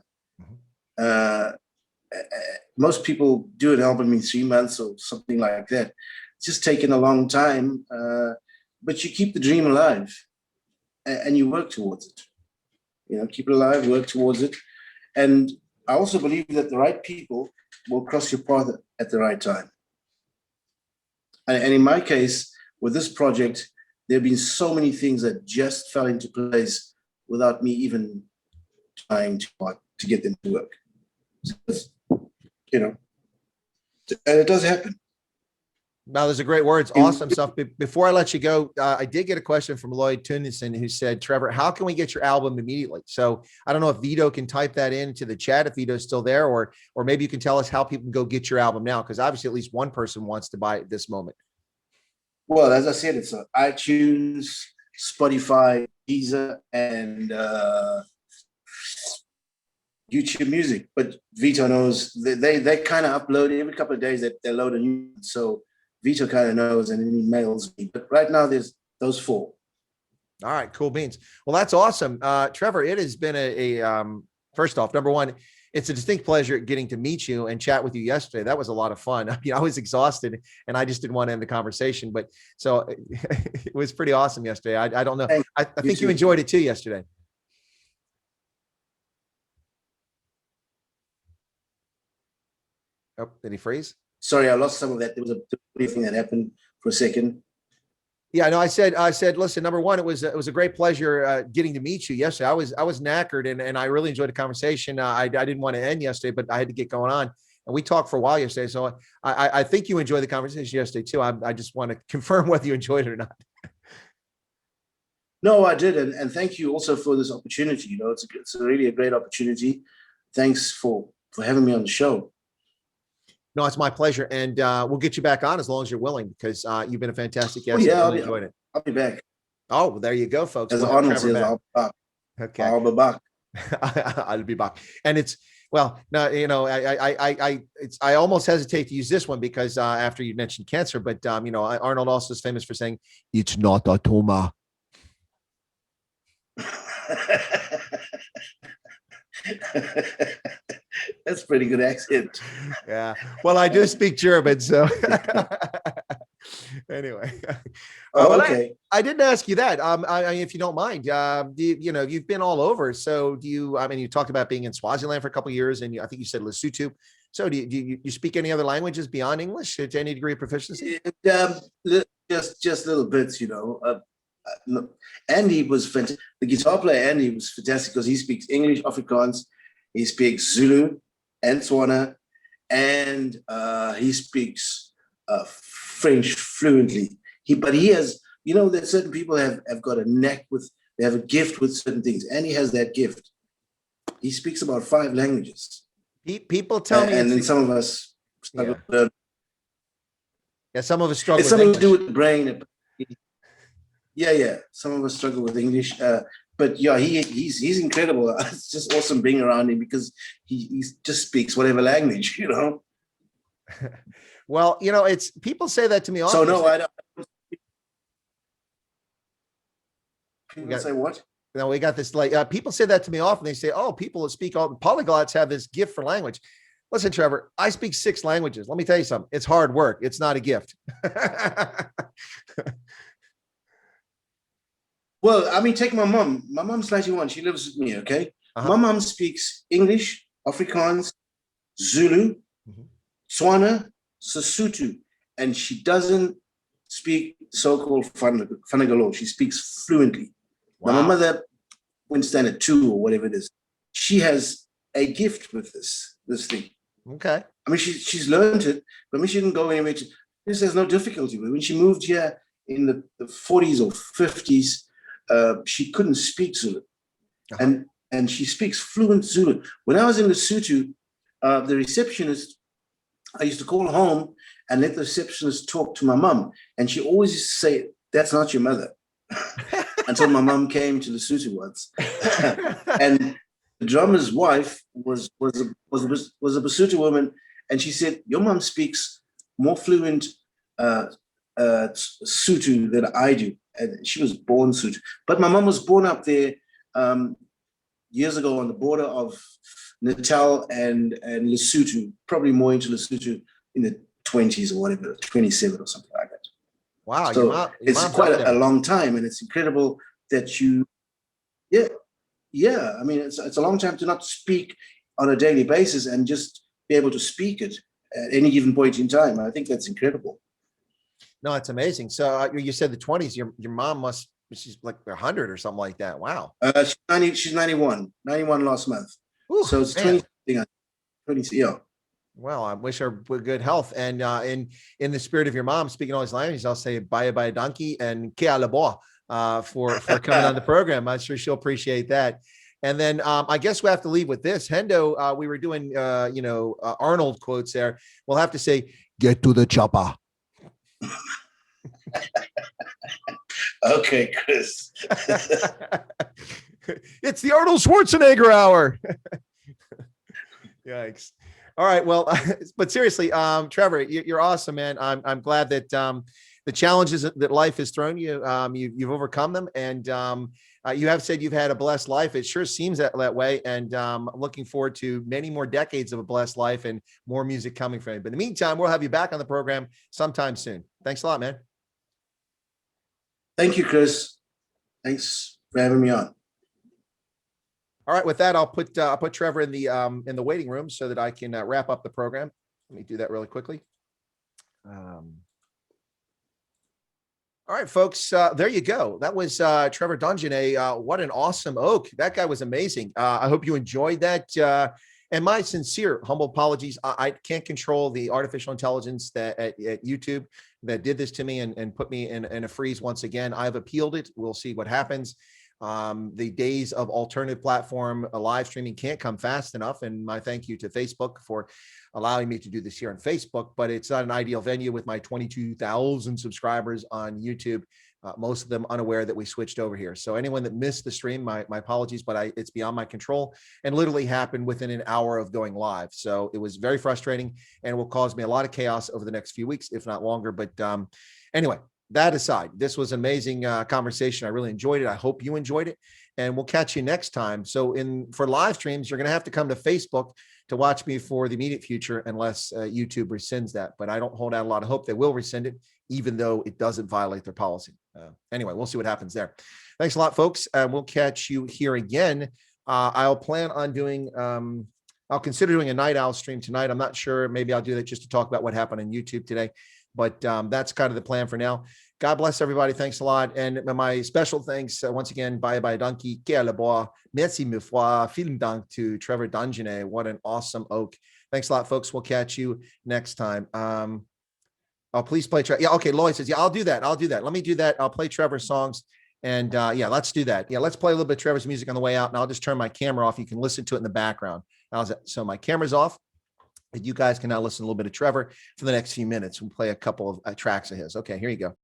Most people do an album in 3 months or something like that. It's just taken a long time, but you keep the dream alive, and you work towards it. You know, keep it alive, work towards it. And I also believe that the right people will cross your path at the right time. And in my case, with this project, there have been so many things that just fell into place without me even trying to get them to work. So, you know, and it does happen. No, those are great words. Awesome stuff. Before I let you go, I did get a question from Lloyd Tunison who said, Trevor, how can we get your album immediately? So I don't know if Vito can type that into the chat, if Vito's still there, or maybe you can tell us how people can go get your album now, because obviously at least one person wants to buy it at this moment. Well, as I said, it's on iTunes, Spotify, Deezer, and YouTube Music. But Vito knows they kind of upload every couple of days that they load a new one. So Vito kind of knows, and then he mails me. But right now, there's those 4. All right, cool beans. Well, that's awesome. Trevor, it has been a first off, number one, it's a distinct pleasure getting to meet you and chat with you yesterday. That was a lot of fun. I mean, I was exhausted and I just didn't want to end the conversation, but so it was pretty awesome yesterday. I don't know. I think you enjoyed it too yesterday. Oh, did he freeze? Sorry, I lost some of that. There was a thing that happened for a second. Yeah, no, I said, listen, number one, it was a great pleasure getting to meet you yesterday. I was knackered and I really enjoyed the conversation. I didn't want to end yesterday, but I had to get going on, and we talked for a while yesterday. So I think you enjoyed the conversation yesterday too. I just want to confirm whether you enjoyed it or not. No, I did, and thank you also for this opportunity. You know, it's really a great opportunity. Thanks for having me on the show. No, it's my pleasure. And we'll get you back on as long as you're willing, because you've been a fantastic guest. Oh, yeah, I really enjoyed it. I'll be back. Oh, well, there you go, folks. As Arnold says, I'll be back. Okay. I'll be back. I'll be back. And it's, well, no, you know, I almost hesitate to use this one because after you mentioned cancer, but you know, Arnold also is famous for saying, it's not a tumor. That's pretty good accent. Yeah. Well, I do speak German, so anyway. Oh, okay. I didn't ask you that. If you don't mind, you know, you've been all over. So do you? I mean, you talked about being in Swaziland for a couple of years, and I think you said Lesotho. So do you speak any other languages beyond English to any degree of proficiency? Just little bits, you know. Andy was fantastic. The guitar player Andy was fantastic because he speaks English, Afrikaans, he speaks Zulu and Tswana, and he speaks French fluently. But he has, you know, that certain people have got a knack with, they have a gift with certain things, and he has that gift. He speaks about 5 languages. People tell me, and then some of us struggle. Yeah, some of us struggle. It's something to do with the brain. Yeah. Some of us struggle with English, but yeah, he's incredible. It's just awesome being around him because he just speaks whatever language, you know. Well, it's people say that to me often. So no, I don't. People say what? We got this, like, people say that to me often. They say, oh, people that speak all polyglots have this gift for language. Listen, Trevor, I speak 6 languages. Let me tell you something. It's hard work. It's not a gift. Well, I mean, take my mom. My mom's 91. She lives with me, okay? My mom speaks English, Afrikaans, Zulu, Tswana, Sesotho, and she doesn't speak so-called Fanagalo. She speaks fluently. Wow. Now, my mother went standard 2 or whatever it is. She has a gift with this thing. Okay. I mean, she's learned it, but I mean, she didn't go anywhere. There's no difficulty with it. When she moved here in the 40s or 50s, she couldn't speak Zulu. And she speaks fluent Zulu. When I was in Lesotho, the receptionist, I used to call home and let the receptionist talk to my mum. And she always used to say, that's not your mother. Until my mum came to Lesotho once. And the drummer's wife was a Basotho woman. And she said, your mum speaks more fluent Sotho than I do. And she was born Sotho. But my mum was born up there years ago on the border of Natal and Lesotho, probably more into Lesotho in the 20s or whatever, 27 or something like that. Wow. So it's quite a long time, and it's incredible that you, I mean, it's a long time to not speak on a daily basis and just be able to speak it at any given point in time. I think that's incredible. No, it's amazing. So you said the 20s, your mom she's like 100 or something like that. Wow. She's 91 last month. Ooh, so it's 20, yeah. Well, I wish her good health. And in the spirit of your mom, speaking all these languages, I'll say bye bye donkey and ke alabo for coming on the program. I'm sure she'll appreciate that. And then I guess we have to leave with this. Hendo, we were doing Arnold quotes there. We'll have to say, get to the chopper. Okay, Chris. It's the Arnold Schwarzenegger hour. Yikes. All right. Well, but seriously, Trevor, you're awesome, man. I'm glad that the challenges that life has thrown you, you've overcome them, and you have said you've had a blessed life. It sure seems that way, and I'm looking forward to many more decades of a blessed life and more music coming from you. But in the meantime, we'll have you back on the program sometime soon. Thanks a lot, man. Thank you, Chris. Thanks for having me on. All right, with that, I'll put Trevor in the waiting room so that I can wrap up the program. Let me do that really quickly. All right, folks, there you go. That was Trevor Donjeany. What an awesome oak. That guy was amazing. I hope you enjoyed that. And my sincere, humble apologies. I can't control the artificial intelligence that at YouTube that did this to me and put me in a freeze once again. I've appealed it. We'll see what happens. The days of alternative platform live streaming can't come fast enough. And my thank you to Facebook for allowing me to do this here on Facebook, but it's not an ideal venue with my 22,000 subscribers on YouTube. Most of them unaware that we switched over here. So anyone that missed the stream, my apologies, but it's beyond my control and literally happened within an hour of going live. So it was very frustrating and will cause me a lot of chaos over the next few weeks, if not longer. But anyway, that aside, this was an amazing conversation. I really enjoyed it. I hope you enjoyed it, and we'll catch you next time. So for live streams, you're going to have to come to Facebook to watch me for the immediate future, unless YouTube rescinds that. But I don't hold out a lot of hope they will rescind it, even though it doesn't violate their policy. Anyway, we'll see what happens there. Thanks a lot, folks. We'll catch you here again. I'll plan on doing, I'll consider doing a night owl stream tonight. I'm not sure. Maybe I'll do that just to talk about what happened on YouTube today. But that's kind of the plan for now. God bless everybody. Thanks a lot. And my special thanks once again, bye bye donkey, ke alabo, merci mille fois, vielen Dank to Trevor Donjeany. What an awesome oak. Thanks a lot, folks. We'll catch you next time. Oh, please play Trevor. Yeah, okay. Lloyd says, yeah, I'll do that. Let me do that. I'll play Trevor's songs. And yeah, let's do that. Yeah, let's play a little bit of Trevor's music on the way out. And I'll just turn my camera off. You can listen to it in the background. How's that? So my camera's off. You guys can now listen to a little bit of Trevor for the next few minutes. We'll play a couple of tracks of his. Okay, here you go.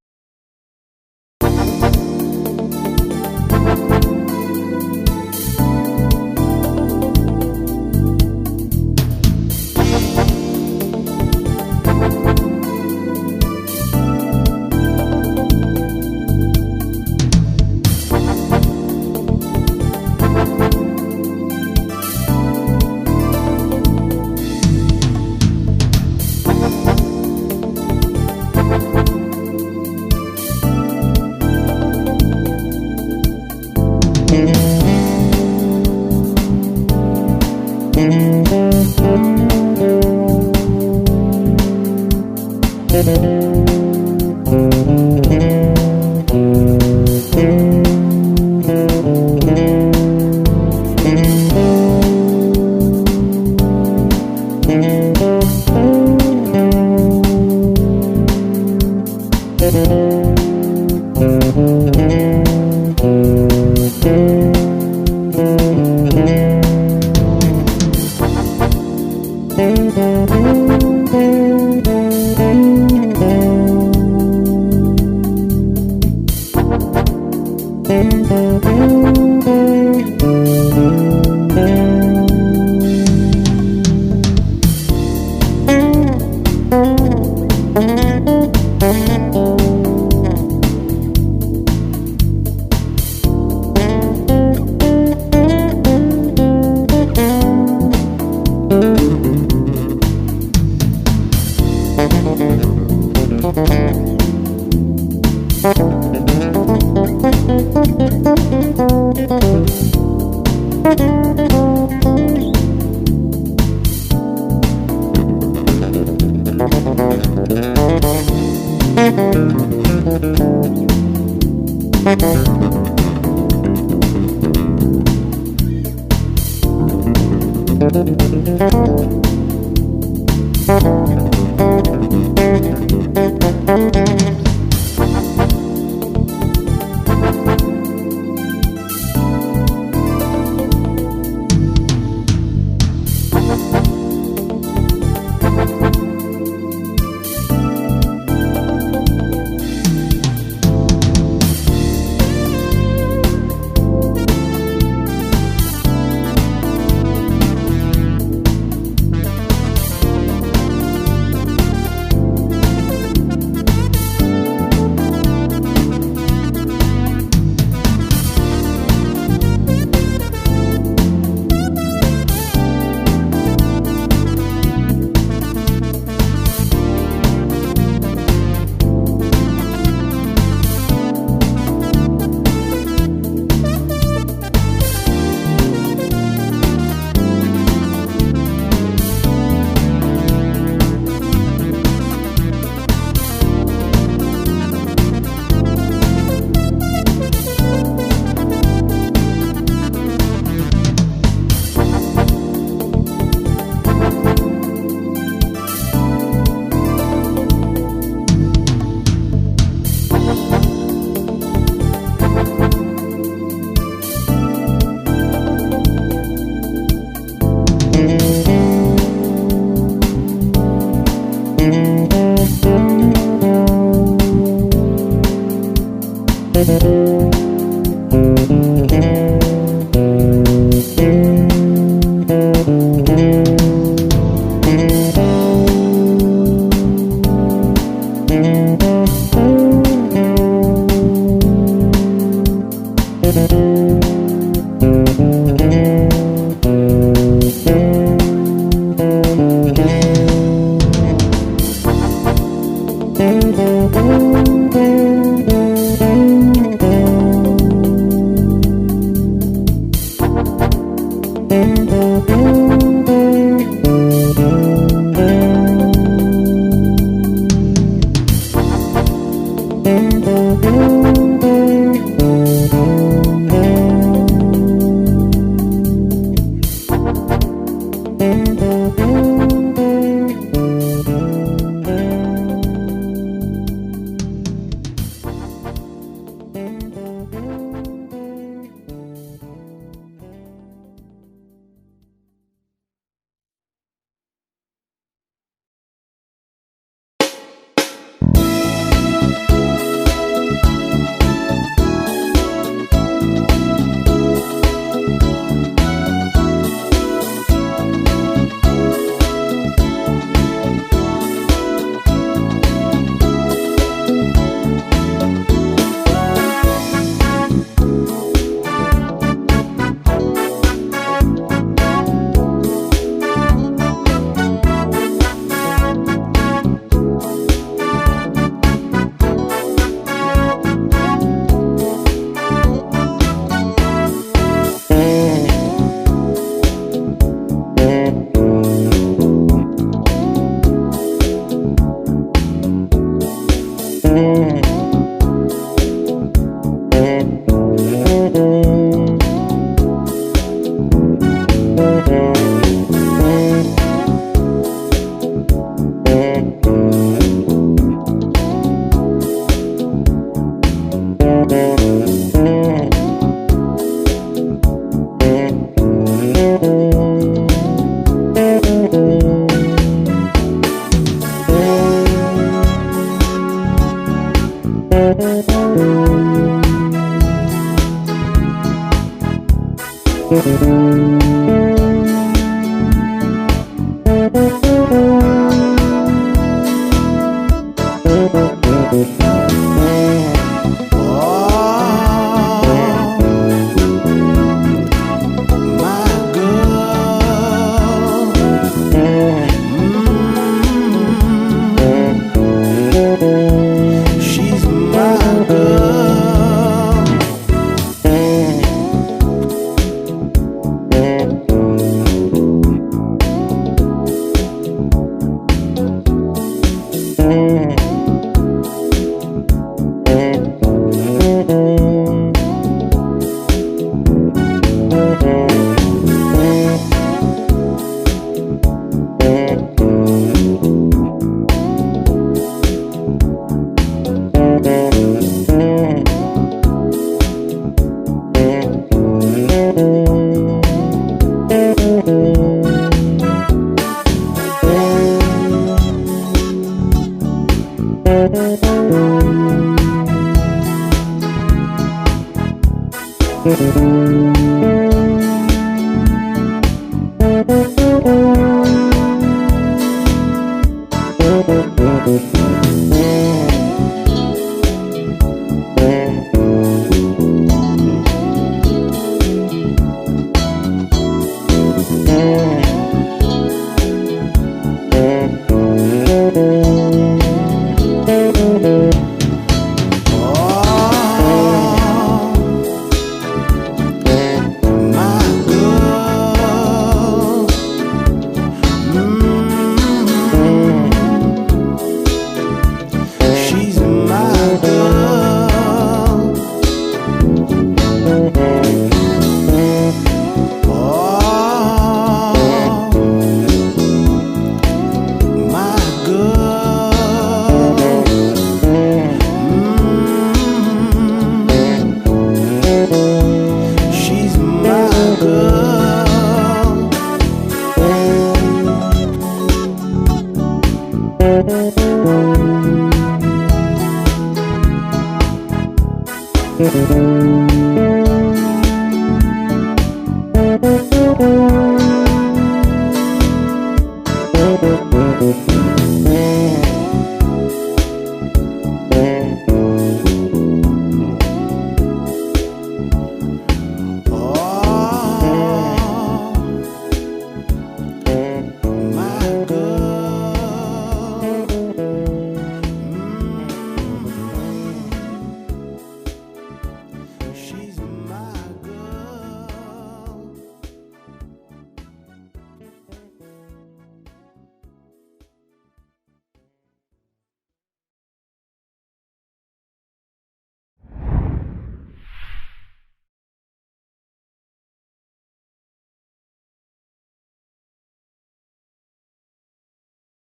you.